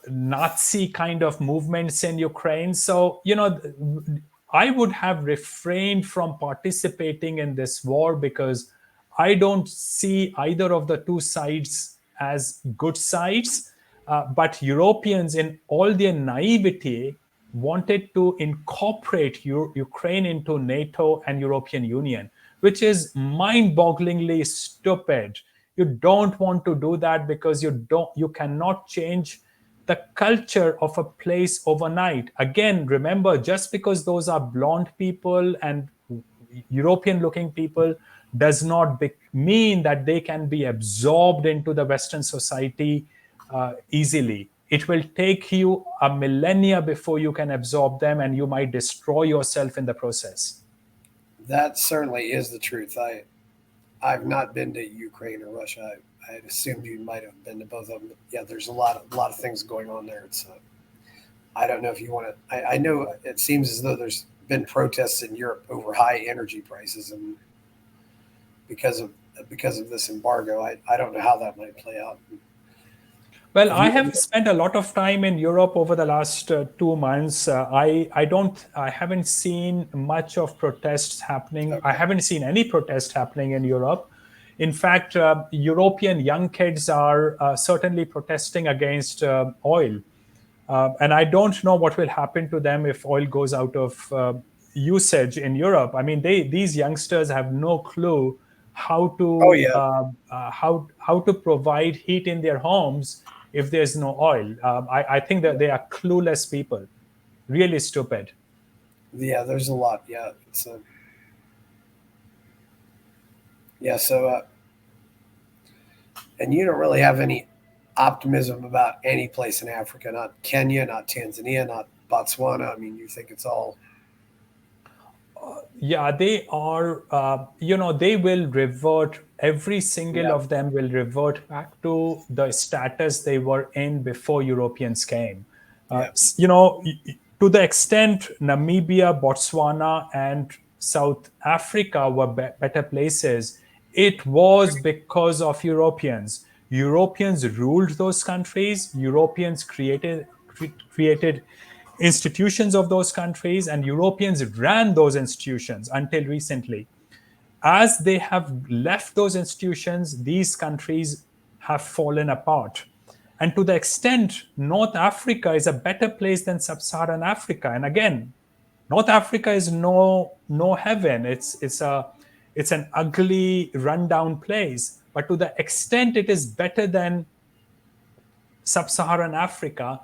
Speaker 2: Nazi kind of movements in Ukraine. So, I would have refrained from participating in this war because I don't see either of the two sides as good sides. But Europeans, in all their naivety, wanted to incorporate Ukraine into NATO and European Union, which is mind-bogglingly stupid. You don't want to do that because you cannot change the culture of a place overnight. Again, remember, just because those are blonde people and European looking people does not mean that they can be absorbed into the Western society easily. It will take you a millennia before you can absorb them, and you might destroy yourself in the process.
Speaker 1: That certainly is the truth. I've not been to Ukraine or Russia. I assumed you might have been to both of them. But yeah, there's a lot of things going on there. It's I don't know if you want to. I know it seems as though there's been protests in Europe over high energy prices and because of this embargo. I don't know how that might play out.
Speaker 2: Well, I have spent a lot of time in Europe over the last 2 months. I haven't seen much of protests happening.
Speaker 1: Okay.
Speaker 2: I haven't seen any protest happening in Europe. In fact, European young kids are certainly protesting against oil. And I don't know what will happen to them if oil goes out of usage in Europe. I mean, these youngsters have no clue how to how to provide heat in their homes if there's no oil. I think that they are clueless people, really stupid.
Speaker 1: Yeah, there's a lot. Yeah, yeah. So, and you don't really have any optimism about any place in Africa, not Kenya, not Tanzania, not Botswana. I mean, you think it's all.
Speaker 2: Yeah, they are, they will revert, every single
Speaker 1: Yeah,
Speaker 2: of them will revert back to the status they were in before Europeans came.
Speaker 1: yeah,
Speaker 2: To the extent Namibia, Botswana, and South Africa were better places, it was because of Europeans. Europeans ruled those countries. Europeans created institutions of those countries, and Europeans ran those institutions until recently. As they have left those institutions, these countries have fallen apart. And to the extent North Africa is a better place than Sub-Saharan Africa, and again, North Africa is no heaven. It's an ugly, rundown place. But to the extent it is better than Sub-Saharan Africa,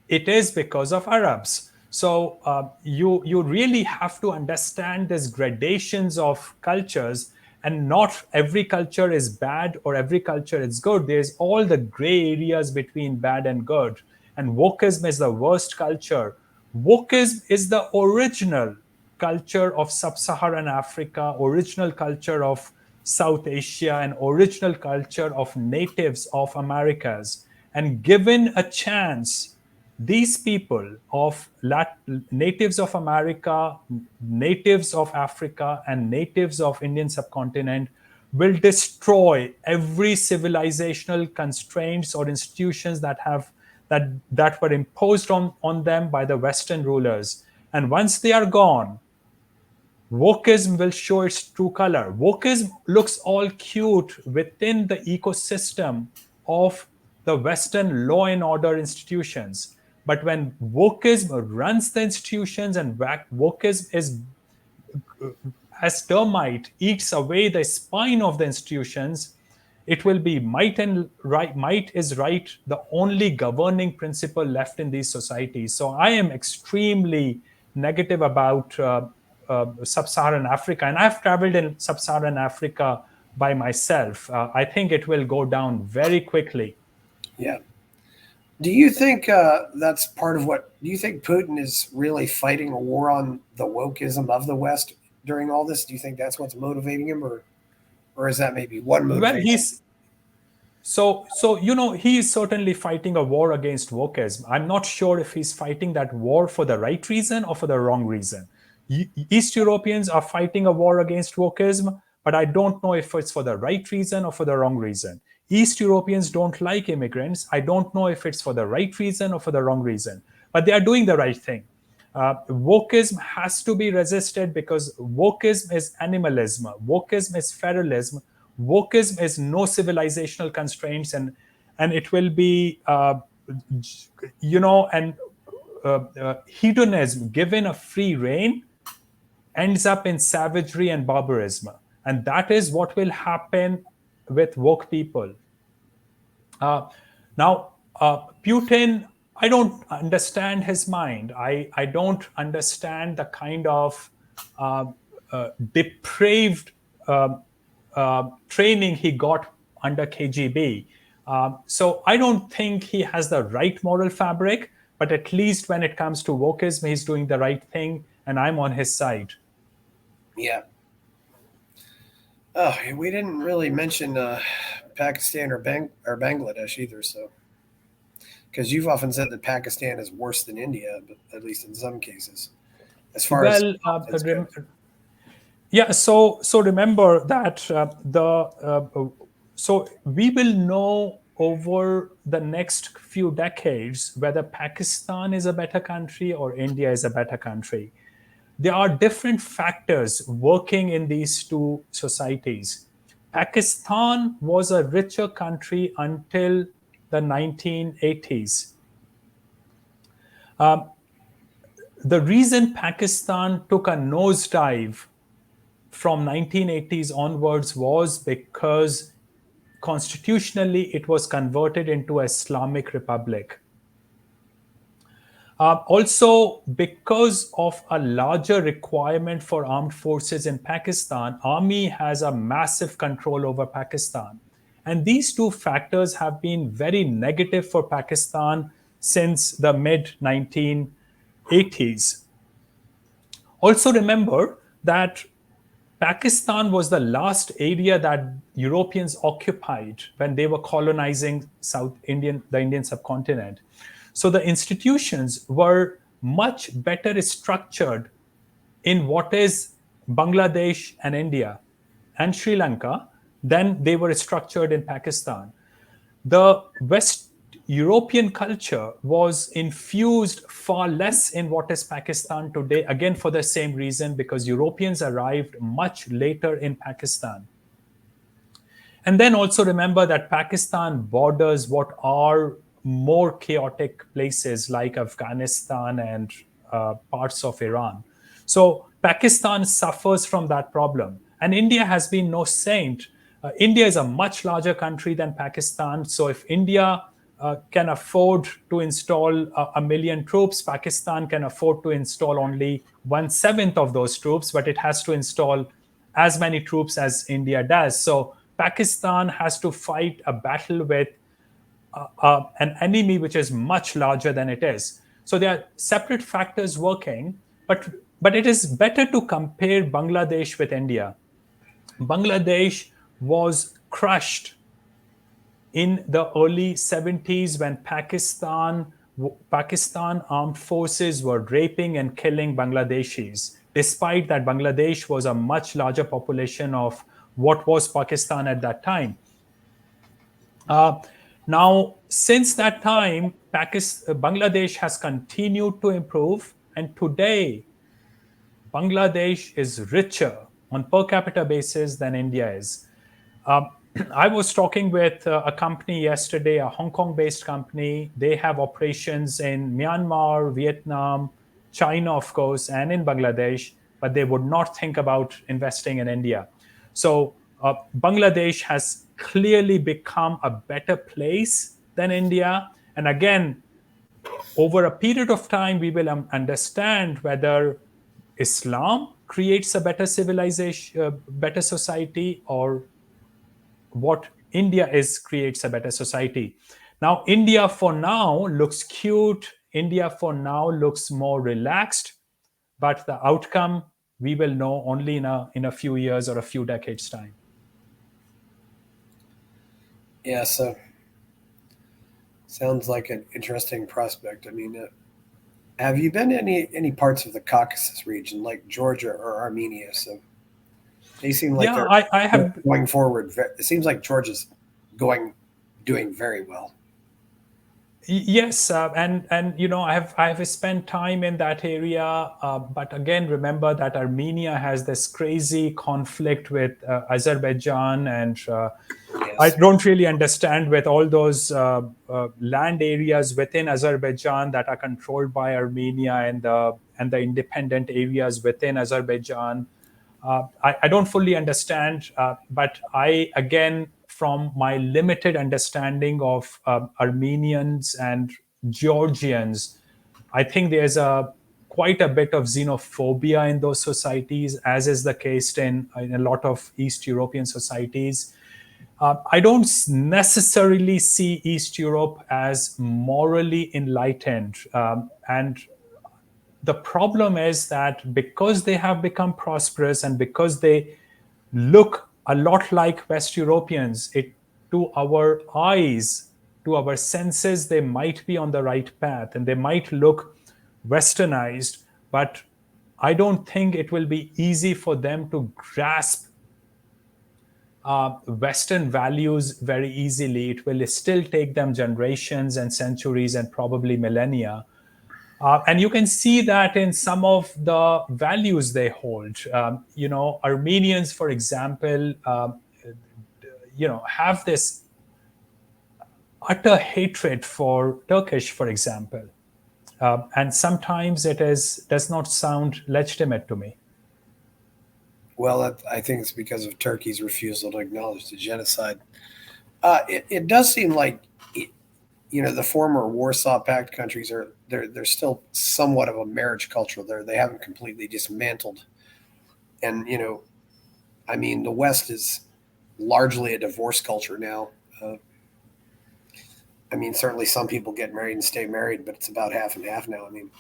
Speaker 2: it is because of Arabs. So you really have to understand these gradations of cultures, and not every culture is bad or every culture is good. There's all the gray areas between bad and good. And wokeism is the worst culture. Wokeism is the original culture of Sub-Saharan Africa, original culture of South Asia, and original culture of natives of Americas. And given a chance, these people of natives of America, natives of Africa, and natives of Indian subcontinent will destroy every civilizational constraints or institutions that were imposed on them by the Western rulers. And once they are gone, wokeism will show its true color. Wokeism looks all cute within the ecosystem of the Western law and order institutions. But when wokeism runs the institutions, and wokeism is as termite eats away the spine of the institutions, it will be might and right. Might is right, the only governing principle left in these societies. So I am extremely negative about Sub-Saharan Africa, and I've traveled in Sub-Saharan Africa by myself. I think it will go down very quickly.
Speaker 1: yeah. Do you think that's part of what? Do you think Putin is really fighting a war on the wokeism of the West during all this? Do you think that's what's motivating him, or is that maybe one
Speaker 2: Well,
Speaker 1: motivation?
Speaker 2: he is certainly fighting a war against wokeism. I'm not sure if he's fighting that war for the right reason or for the wrong reason. East Europeans are fighting a war against wokeism, but I don't know if it's for the right reason or for the wrong reason. East Europeans don't like immigrants. I don't know if it's for the right reason or for the wrong reason, but they are doing the right thing. Wokeism has to be resisted because wokeism is animalism, wokeism is feralism, wokeism is no civilizational constraints, and it will be and hedonism given a free rein ends up in savagery and barbarism, and that is what will happen with woke people. Now, Putin, I don't understand his mind. I don't understand the kind of depraved training he got under KGB. So I don't think he has the right moral fabric, but at least when it comes to wokeism, he's doing the right thing, and I'm on his side.
Speaker 1: Yeah. Oh, we didn't really mention Pakistan or Bangladesh either. So, because you've often said that Pakistan is worse than India, but at least in some cases, as far as
Speaker 2: Well,
Speaker 1: it's good.
Speaker 2: yeah. So remember that so we will know over the next few decades whether Pakistan is a better country or India is a better country. There are different factors working in these two societies. Pakistan was a richer country until the 1980s. The reason Pakistan took a nosedive from 1980s onwards was because constitutionally it was converted into an Islamic republic. Also, because of a larger requirement for armed forces in Pakistan, army has a massive control over Pakistan. And these two factors have been very negative for Pakistan since the mid 1980s. Also, remember that Pakistan was the last area that Europeans occupied when they were colonizing the Indian subcontinent. So the institutions were much better structured in what is Bangladesh and India and Sri Lanka than they were structured in Pakistan. The West European culture was infused far less in what is Pakistan today, again for the same reason, because Europeans arrived much later in Pakistan. And then also remember that Pakistan borders what are more chaotic places like Afghanistan and parts of Iran. So Pakistan suffers from that problem. And India has been no saint. India is a much larger country than Pakistan. So if India can afford to install a million troops, Pakistan can afford to install only 1/7 of those troops, but it has to install as many troops as India does. So Pakistan has to fight a battle with an enemy which is much larger than it is. So there are separate factors working, but it is better to compare Bangladesh with India. Bangladesh was crushed in the early 70s when Pakistan armed forces were raping and killing Bangladeshis, despite that Bangladesh was a much larger population of what was Pakistan at that time. Now, since that time, Bangladesh has continued to improve, and today, Bangladesh is richer on per capita basis than India is. I was talking with a company yesterday, a Hong Kong-based company. They have operations in Myanmar, Vietnam, China, of course, and in Bangladesh, but they would not think about investing in India. So Bangladesh has clearly become a better place than India. And again, over a period of time, we will understand whether Islam creates a better civilization, better society, or what India is creates a better society. Now, India for now looks cute. India for now looks more relaxed, but the outcome we will know only in a few years or a few decades time.
Speaker 1: Yeah, so sounds like an interesting prospect. I mean, have you been to any parts of the Caucasus region, like Georgia or Armenia? So they seem like
Speaker 2: Yeah,
Speaker 1: they're
Speaker 2: I have.
Speaker 1: going forward. It seems like Georgia's doing very well.
Speaker 2: Yes, and I have spent time in that area, but again, remember that Armenia has this crazy conflict with Azerbaijan, and I
Speaker 1: Yes.
Speaker 2: don't really understand with all those land areas within Azerbaijan that are controlled by Armenia and the independent areas within Azerbaijan. I don't fully understand, but I, again, from my limited understanding of Armenians and Georgians, I think there's quite a bit of xenophobia in those societies, as is the case in a lot of East European societies. I don't necessarily see East Europe as morally enlightened. And the problem is that because they have become prosperous and because they look a lot like West Europeans, to our eyes, to our senses, they might be on the right path and they might look westernized, but I don't think it will be easy for them to grasp Western values very easily. It will still take them generations and centuries and probably millennia. And you can see that in some of the values they hold. Armenians, for example, have this utter hatred for Turkish, for example. And sometimes does not sound legitimate to me.
Speaker 1: Well, I think it's because of Turkey's refusal to acknowledge the genocide. It does seem like, the former Warsaw Pact countries are there's still somewhat of a marriage culture there. They haven't completely dismantled, and I mean, the West is largely a divorce culture now. I mean, certainly some people get married and stay married, but it's about half and half now. I mean,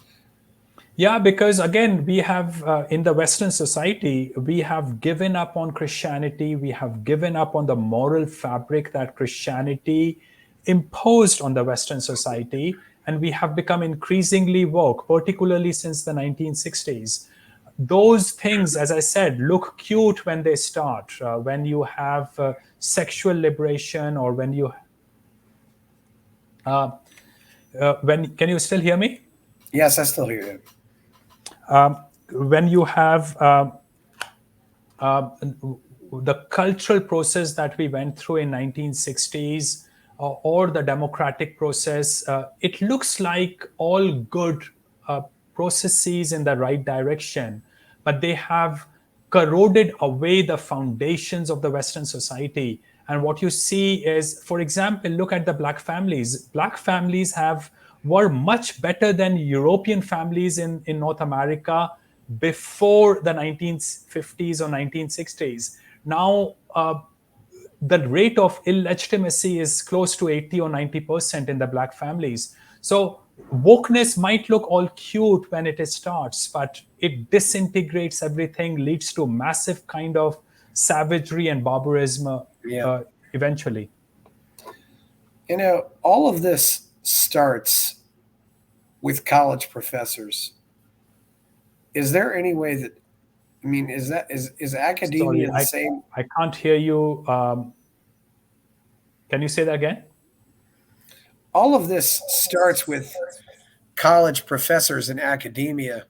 Speaker 2: Yeah, because again, we have in the Western society, we have given up on Christianity. We have given up on the moral fabric that Christianity imposed on the Western society. And we have become increasingly woke, particularly since the 1960s. Those things, as I said, look cute when they start, when you have sexual liberation, or when you, can you still hear me?
Speaker 1: yes, I still hear you.
Speaker 2: When you have the cultural process that we went through in 1960s, or the democratic process, it looks like all good processes in the right direction, but they have corroded away the foundations of the Western society. And what you see is, for example, look at the black families. Black families were much better than European families in North America before the 1950s or 1960s. Now, the rate of illegitimacy is close to 80 or 90% in the black families. So wokeness might look all cute when it starts, but it disintegrates everything, leads to massive kind of savagery and barbarism
Speaker 1: Yeah.
Speaker 2: Eventually.
Speaker 1: All of this starts with college professors. Is there any way that, I mean, is academia
Speaker 2: Sorry,
Speaker 1: the same?
Speaker 2: I can't hear you. Can you say that again?
Speaker 1: All of this starts with college professors in academia.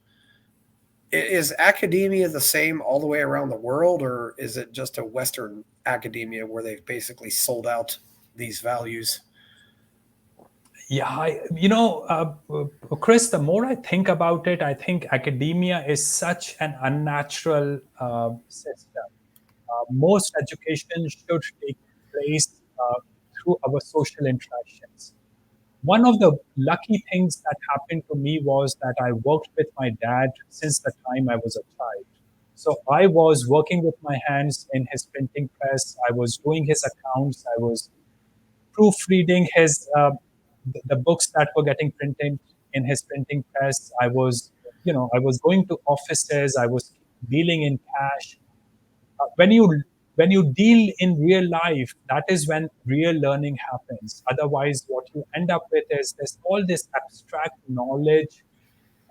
Speaker 1: Is academia the same all the way around the world, or is it just a Western academia where they've basically sold out these values?
Speaker 2: Yeah, Chris, the more I think about it, I think academia is such an unnatural system. Most education should take place through our social interactions. One of the lucky things that happened to me was that I worked with my dad since the time I was a child. So I was working with my hands in his printing press. I was doing his accounts. I was proofreading the books that were getting printed in his printing press. I was going to offices. I was dealing in cash. When you deal in real life, that is when real learning happens. Otherwise, what you end up with is there's all this abstract knowledge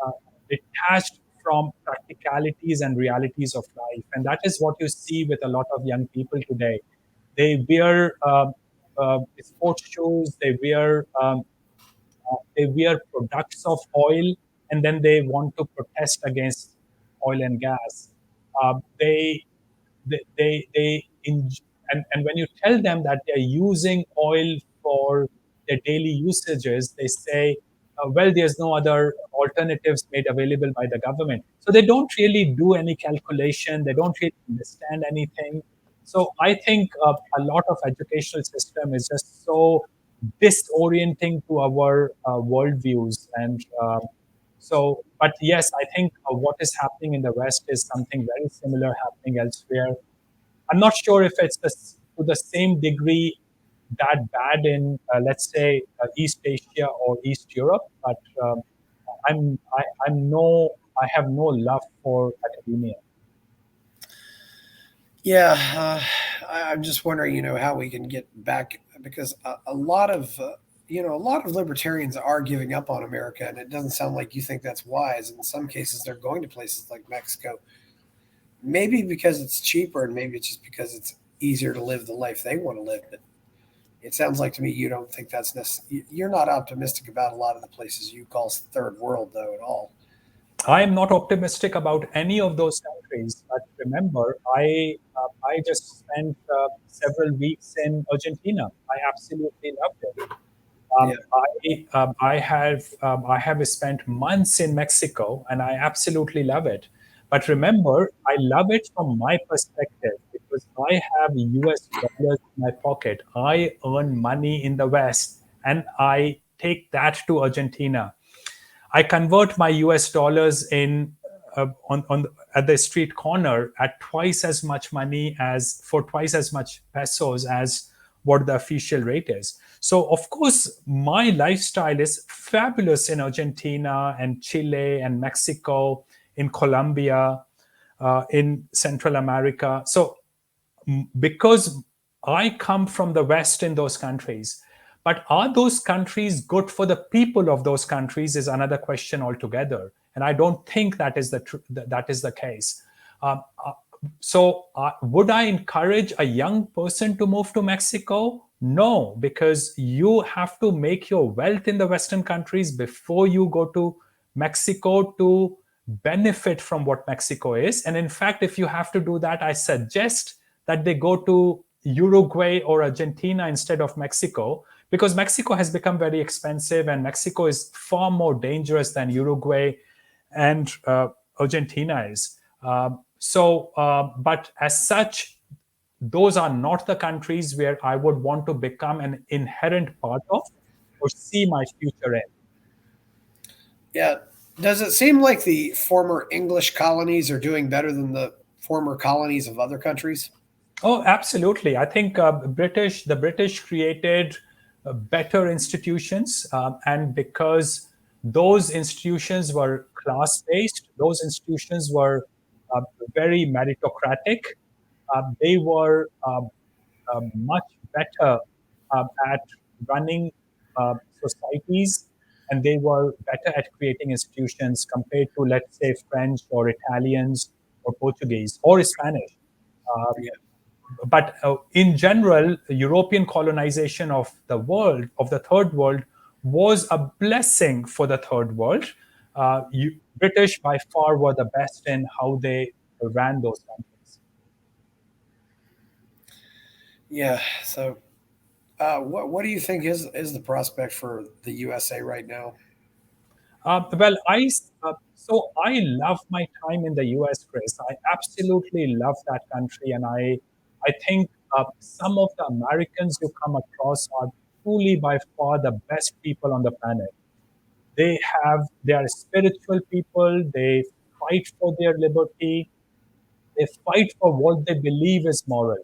Speaker 2: uh, detached from practicalities and realities of life. And that is what you see with a lot of young people today. They wear sports shoes, they wear products of oil, and then they want to protest against oil and gas. Uh, they, they, they, they in, and, and when you tell them that they're using oil for their daily usages, they say, well, there's no other alternatives made available by the government. So they don't really do any calculation. They don't really understand anything. So I think a lot of educational system is just so disorienting to our worldviews. But yes, I think what is happening in the West is something very similar happening elsewhere. I'm not sure if it's to the same degree that bad in, let's say, East Asia or East Europe, but I have no love for academia.
Speaker 1: Yeah, I'm just wondering, how we can get back, because a lot of a lot of libertarians are giving up on America, and it doesn't sound like you think that's wise. In some cases, they're going to places like Mexico, maybe because it's cheaper, and maybe it's just because it's easier to live the life they want to live. But it sounds like to me you don't think that's necessary. You're not optimistic about a lot of the places you call third world, though, at all.
Speaker 2: I am not optimistic about any of those countries, but remember, I just spent several weeks in Argentina. I absolutely loved it.
Speaker 1: Yeah.
Speaker 2: I have spent months in Mexico, and I absolutely love it. But remember, I love it from my perspective because I have US dollars in my pocket. I earn money in the West and I take that to Argentina. I convert my US dollars in at the street corner at twice as much money as for twice as much pesos as what the official rate is. So of course, my lifestyle is fabulous in Argentina and Chile and Mexico, in Colombia, in Central America. So because I come from the West in those countries. But are those countries good for the people of those countries is another question altogether. And I don't think that is the case. Um, uh, would I encourage a young person to move to Mexico? No, because you have to make your wealth in the Western countries before you go to Mexico to benefit from what Mexico is. And in fact, if you have to do that, I suggest that they go to Uruguay or Argentina instead of Mexico, because Mexico has become very expensive and Mexico is far more dangerous than Uruguay and Argentina is. But as such, those are not the countries where I would want to become an inherent part of or see my future in.
Speaker 1: Yeah. Does it seem like the former English colonies are doing better than the former colonies of other countries?
Speaker 2: Oh, absolutely. I think the British created better institutions, and because those institutions were class-based, those institutions were uh, very meritocratic. They were much better at running societies, and they were better at creating institutions compared to, let's say, French or Italians or Portuguese or Spanish. Uh,
Speaker 1: Yeah.
Speaker 2: but in general, European colonization of the world, of the third world, was a blessing for the third world. British by far were the best in how they ran those countries.
Speaker 1: Yeah. So, what do you think is the prospect for the USA right now?
Speaker 2: Well, I love my time in the US, Chris. I absolutely love that country, and I think some of the Americans you come across are truly by far the best people on the planet. They are spiritual people. They fight for their liberty. They fight for what they believe is moral.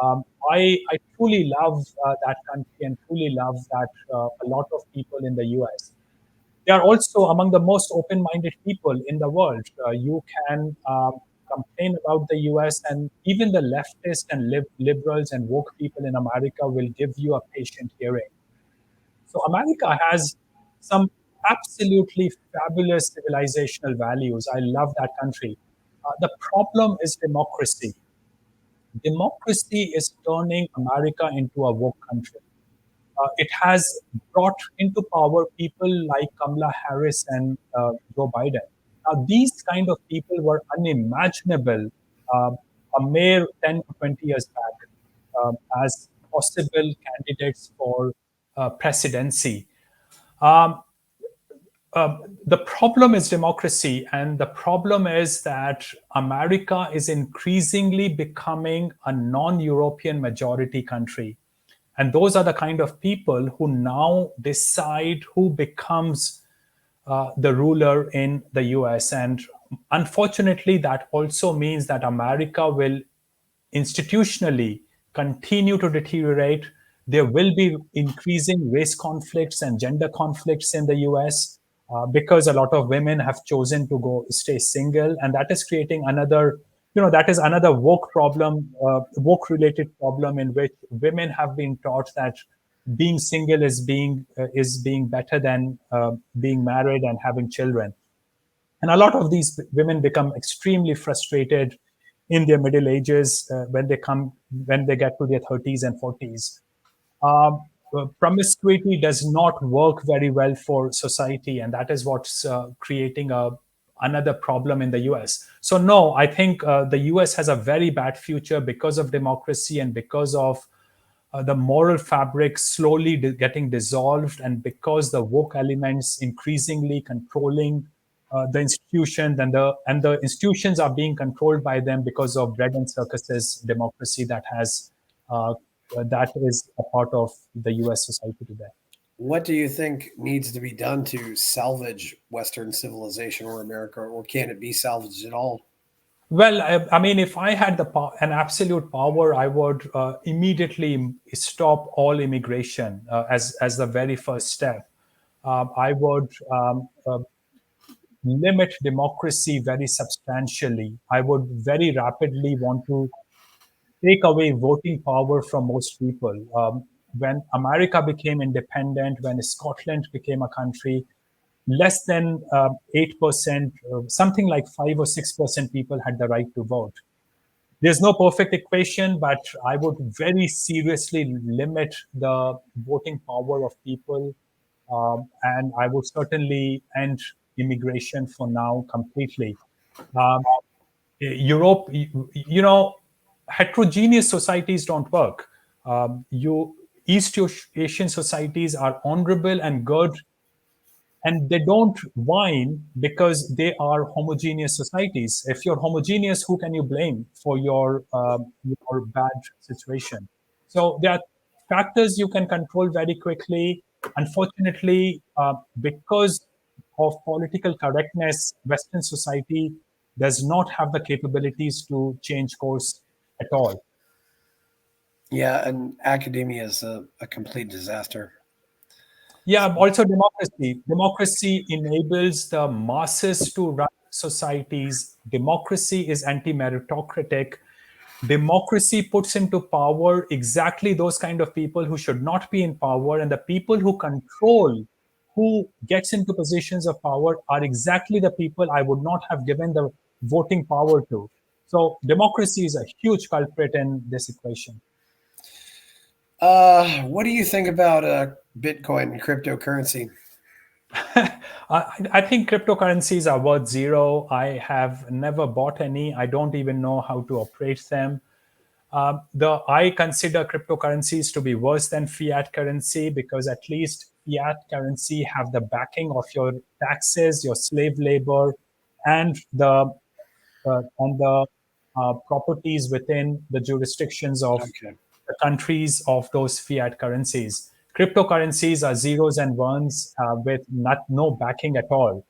Speaker 2: Um, I truly love that country and truly love that a lot of people in the US. They are also among the most open-minded people in the world. You can complain about the US, and even the leftist and liberals and woke people in America will give you a patient hearing. So America has some absolutely fabulous civilizational values. I love that country. The problem is democracy. Democracy is turning America into a woke country. It has brought into power people like Kamala Harris and Joe Biden. Now, these kind of people were unimaginable uh, a mere 10 to 20 years back as possible candidates for presidency. Um, the problem is democracy, and the problem is that America is increasingly becoming a non European majority country. And those are the kind of people who now decide who becomes the ruler in the US. And unfortunately, that also means that America will institutionally continue to deteriorate. There will be increasing race conflicts and gender conflicts in the US because a lot of women have chosen to go stay single. And that is creating another, that is another woke problem, woke related problem in which women have been taught that being single is being better than being married and having children. And a lot of these women become extremely frustrated in their middle ages when they get to their 30s and 40s. Um, Promiscuity does not work very well for society, and that is what's creating another problem in the US. So, no, I think the US has a very bad future because of democracy and because of the moral fabric slowly getting dissolved, and because the woke elements increasingly controlling the institutions, and the institutions are being controlled by them because of bread and circuses democracy that is a part of the U.S. society today.
Speaker 1: What do you think needs to be done to salvage Western civilization or America, or can it be salvaged at all?
Speaker 2: Well, I mean, if I had an absolute power, I would immediately stop all immigration as the very first step. I would limit democracy very substantially. I would very rapidly want to take away voting power from most people. When America became independent, when Scotland became a country, less than 8%, something like 5 or 6% people had the right to vote. There's no perfect equation, but I would very seriously limit the voting power of people. And I would certainly end immigration for now completely. Um, Europe, heterogeneous societies don't work. East Asian societies are honorable and good, and they don't whine because they are homogeneous societies. If you're homogeneous, who can you blame for your bad situation? So there are factors you can control very quickly. Unfortunately, because of political correctness, Western society does not have the capabilities to change course at all.
Speaker 1: Yeah, and academia is a complete disaster.
Speaker 2: Yeah, also democracy. Democracy enables the masses to run societies. Democracy is anti meritocratic. Democracy puts into power exactly those kind of people who should not be in power, and the people who control who gets into positions of power are exactly the people I would not have given the voting power to. So democracy is a huge culprit in this equation.
Speaker 1: What do you think about Bitcoin and cryptocurrency?
Speaker 2: I think cryptocurrencies are worth zero. I have never bought any. I don't even know how to operate them. I consider cryptocurrencies to be worse than fiat currency because at least fiat currency have the backing of your taxes, your slave labor, and the properties within the jurisdictions of
Speaker 1: Okay.
Speaker 2: the countries of those fiat currencies. Cryptocurrencies are zeros and ones with no backing at all.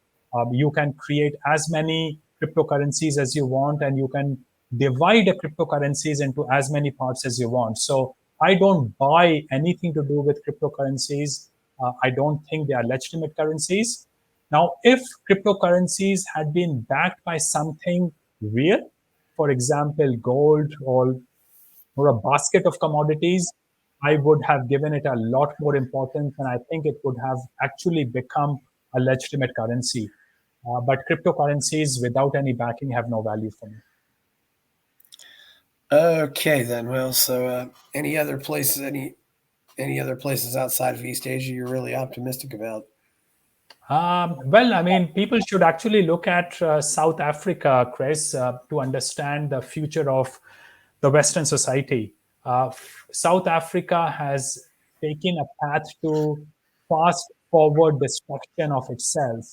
Speaker 2: You can create as many cryptocurrencies as you want, and you can divide the cryptocurrencies into as many parts as you want. So I don't buy anything to do with cryptocurrencies. I don't think they are legitimate currencies. Now, if cryptocurrencies had been backed by something real, for example, gold or a basket of commodities, I would have given it a lot more importance, and I think it would have actually become a legitimate currency. But cryptocurrencies without any backing have no value for me.
Speaker 1: Okay, then. Well, so any other places outside of East Asia you're really optimistic about?
Speaker 2: Well, I mean, people should actually look at South Africa, Chris, to understand the future of the Western society. South Africa has taken a path to fast forward destruction of itself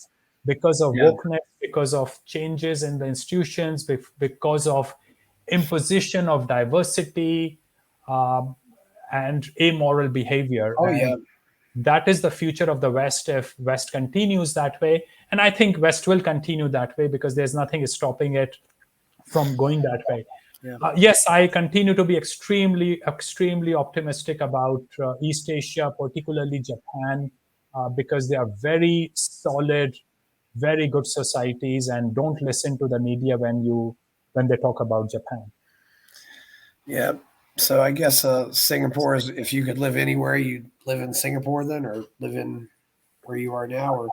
Speaker 2: because of
Speaker 1: Yeah.
Speaker 2: wokeness, because of changes in the institutions, because of imposition of diversity and amoral behavior.
Speaker 1: Oh
Speaker 2: And
Speaker 1: yeah.
Speaker 2: that is the future of the West if West continues that way. And I think West will continue that way because there's nothing stopping it from going that way.
Speaker 1: Yeah.
Speaker 2: Yes, I continue to be extremely optimistic about East Asia, particularly Japan, because they are very solid, very good societies, and don't listen to the media when they talk about Japan.
Speaker 1: Yeah. So I guess Singapore is, if you could live anywhere, you'd live in Singapore then, or live in where you are now, or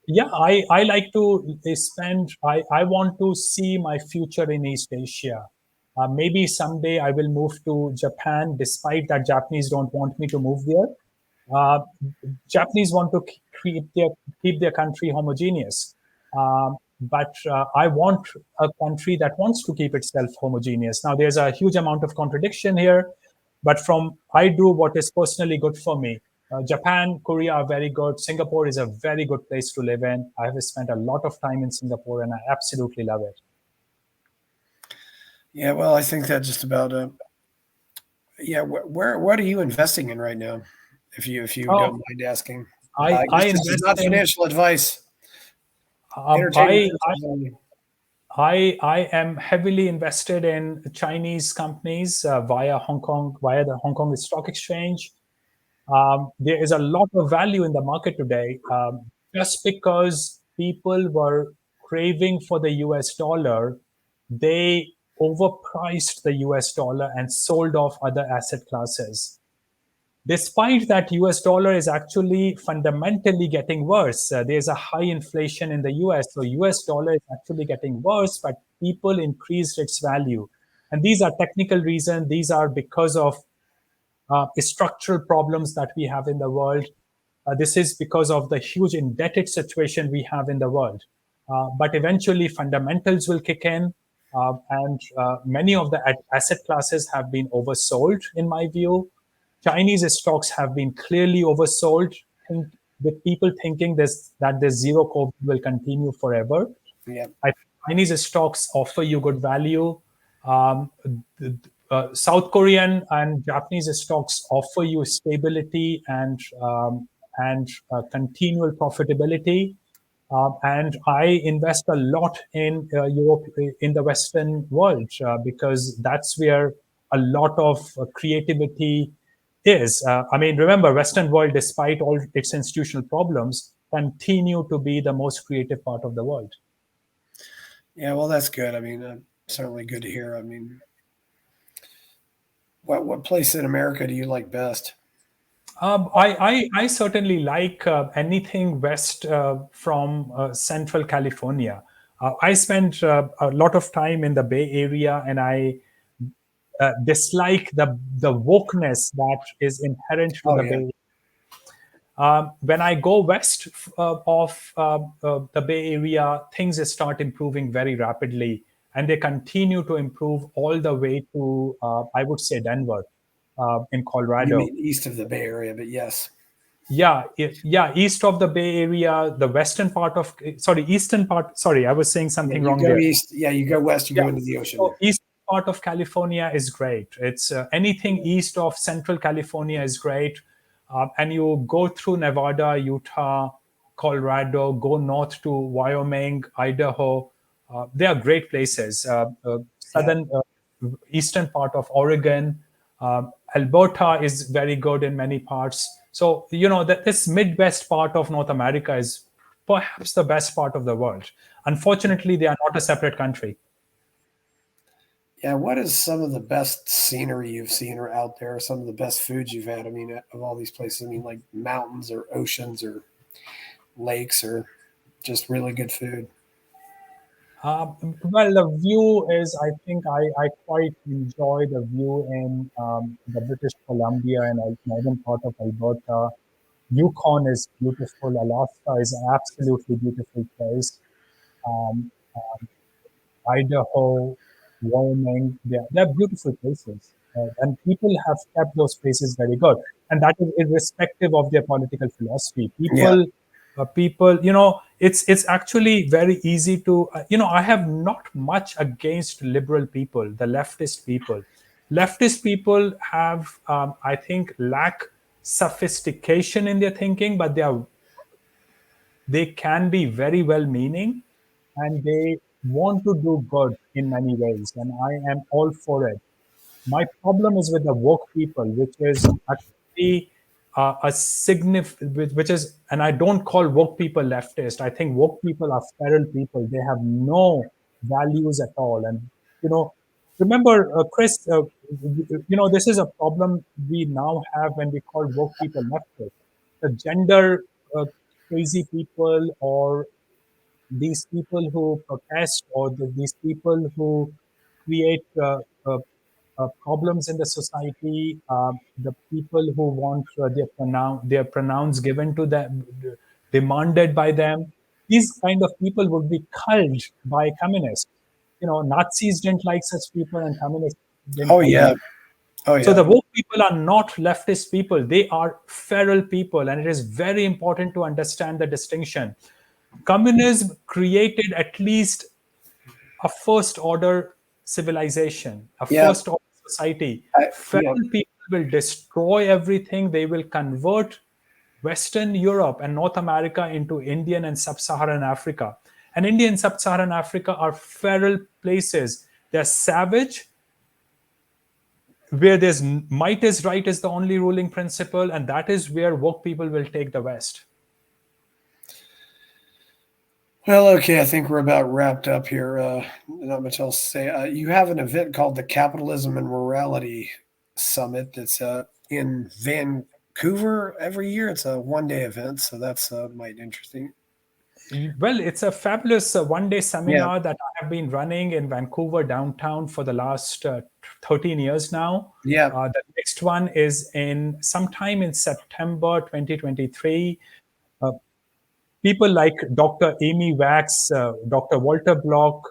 Speaker 2: Yeah, I like to I want to see my future in East Asia. Maybe someday I will move to Japan, despite that Japanese don't want me to move there. Uh, Japanese want to keep their country homogeneous. But I want a country that wants to keep itself homogeneous. Now, there's a huge amount of contradiction here, but from I do what is personally good for me. Japan, Korea are very good. Singapore is a very good place to live in. I have spent a lot of time in Singapore, and I absolutely love it.
Speaker 1: Yeah, well, I think that just about. Yeah, where what are you investing in right now, if you
Speaker 2: Oh,
Speaker 1: don't mind asking?
Speaker 2: I
Speaker 1: Guess
Speaker 2: I
Speaker 1: this is
Speaker 2: invest
Speaker 1: not
Speaker 2: in
Speaker 1: financial advice.
Speaker 2: um,
Speaker 1: Entertainment
Speaker 2: I
Speaker 1: purposes only.
Speaker 2: I am heavily invested in Chinese companies via Hong Kong, via the Hong Kong Stock Exchange. There is a lot of value in the market today, just because people were craving for the US dollar. They overpriced the US dollar and sold off other asset classes. Despite that, US dollar is actually fundamentally getting worse. There's a high inflation in the US, so US dollar is actually getting worse, but people increased its value. And these are technical reasons. These are because of structural problems that we have in the world. This is because of the huge indebted situation we have in the world. But eventually, fundamentals will kick in, and many of the asset classes have been oversold, in my view. Chinese stocks have been clearly oversold, with people thinking that the zero COVID will continue forever.
Speaker 1: Yeah.
Speaker 2: I, Chinese stocks offer you good value. Um, South Korean and Japanese stocks offer you stability and continual profitability. And I invest a lot in Europe, in the Western world, because that's where a lot of creativity is. I mean, remember, Western world, despite all its institutional problems, continue to be the most creative part of the world.
Speaker 1: Yeah, well, that's good. I mean, certainly good to hear. I mean, what place in America do you like best?
Speaker 2: I certainly like anything west from Central California. I spent a lot of time in the Bay Area, and I dislike the wokeness that is inherent to
Speaker 1: Oh
Speaker 2: the
Speaker 1: yeah,
Speaker 2: Bay. When I go west of the Bay Area, things start improving very rapidly, and they continue to improve all the way to, I would say, Denver in
Speaker 1: you
Speaker 2: Colorado.
Speaker 1: mean east of the Bay Area, but yes,
Speaker 2: Yeah, yeah, east of the Bay Area, the western part of, sorry, eastern part. Sorry, I was saying
Speaker 1: yeah.
Speaker 2: something
Speaker 1: You
Speaker 2: wrong
Speaker 1: go
Speaker 2: there.
Speaker 1: east. Yeah, you go west. You
Speaker 2: Yeah.
Speaker 1: go into the ocean.
Speaker 2: So east part of California is great. It's anything east of Central California is great. And you go through Nevada, Utah, Colorado, go north to Wyoming, Idaho. They are great places.
Speaker 1: Yeah,
Speaker 2: Southern, eastern part of Oregon, Alberta is very good in many parts. So that this Midwest part of North America is perhaps the best part of the world. Unfortunately, they are not a separate country.
Speaker 1: yeah. What is some of the best scenery you've seen or out there? Some of the best foods you've had? I mean, of all these places, I mean, like mountains or oceans or lakes or just really good food.
Speaker 2: Well, the view is, I think I quite enjoy the view in the British Columbia and northern part of Alberta. Yukon is beautiful. Alaska is an absolutely beautiful place. Um, Idaho, Wyoming, they're beautiful places. And people have kept those places very good. And that is irrespective of their political philosophy.
Speaker 1: Yeah,
Speaker 2: It's actually very easy to, I have not much against liberal people, the leftist people. Leftist people have, I think, lack sophistication in their thinking, but they can be very well meaning, and they want to do good in many ways, and I am all for it. My problem is with the woke people, which is actually a significant, which is, and I don't call woke people leftist. I think woke people are feral people. They have no values at all. And, you know, remember, Chris, this is a problem we now have when we call woke people leftist. The gender uh, crazy people, or these people who protest, or these people who create problems in the society, the people who want their pronouns given to them, demanded by them. These kind of people would be culled by communists. Nazis didn't like such people, and communists didn't
Speaker 1: oh
Speaker 2: like
Speaker 1: yeah,
Speaker 2: them.
Speaker 1: Oh yeah.
Speaker 2: So the woke people are not leftist people. They are feral people. And it is very important to understand the distinction. Communism created at least a first order civilization, a
Speaker 1: Yeah.
Speaker 2: first order society.
Speaker 1: Yeah.
Speaker 2: Feral people will destroy everything. They will convert Western Europe and North America into Indian and Sub-Saharan Africa. And India and Sub-Saharan Africa are feral places. They're savage, where there's might is right is the only ruling principle, and that is where woke people will take the West.
Speaker 1: Well, okay, I think we're about wrapped up here. Not much else to say. You have an event called the Capitalism and Morality Summit that's in Vancouver every year. It's a one-day event, so that's might interesting.
Speaker 2: Well, it's a fabulous one-day
Speaker 1: Yeah,
Speaker 2: seminar that I have been running in Vancouver downtown for the last 13 years now.
Speaker 1: yeah,
Speaker 2: The next one is in sometime in September 2023. Uh, People like Dr. Amy Wax, Dr. Walter Block,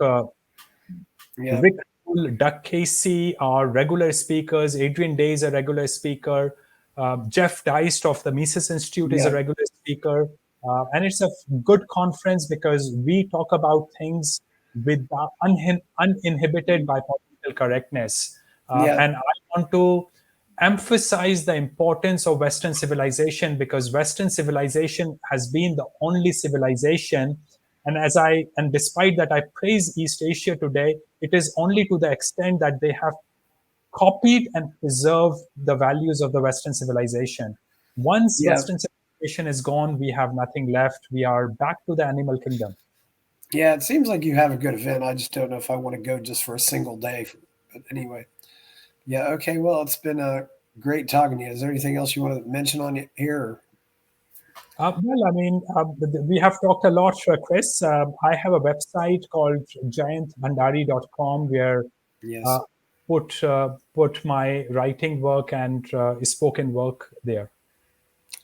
Speaker 1: yeah,
Speaker 2: Rick Rule, Doug Casey are regular speakers. Adrian Day is a regular speaker. Jeff Deist of the Mises Institute is a
Speaker 1: yeah,
Speaker 2: regular speaker. And it's a good conference because we talk about things without uninhibited by political correctness.
Speaker 1: yeah,
Speaker 2: And I want to emphasize the importance of Western civilization, because Western civilization has been the only civilization. And despite that, I praise East Asia today. It is only to the extent that they have copied and preserved the values of the Western civilization. Once
Speaker 1: yeah,
Speaker 2: Western civilization is gone, we have nothing left. We are back to the animal kingdom.
Speaker 1: yeah. It seems like you have a good event. I just don't know if I want to go just for a single day. But anyway, yeah. Okay. Well, it's been great talking to you. Is there anything else you want to mention on it here?
Speaker 2: Well, I mean, we have talked a lot, Chris. I have a website called jayantbhandari.com where uh,
Speaker 1: Yes.
Speaker 2: put my writing work and spoken work there.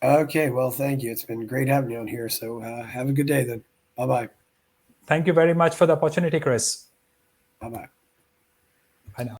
Speaker 1: Okay. Well, thank you. It's been great having you on here. So have a good day then. Bye bye.
Speaker 2: Thank you very much for the opportunity, Chris.
Speaker 1: Bye bye.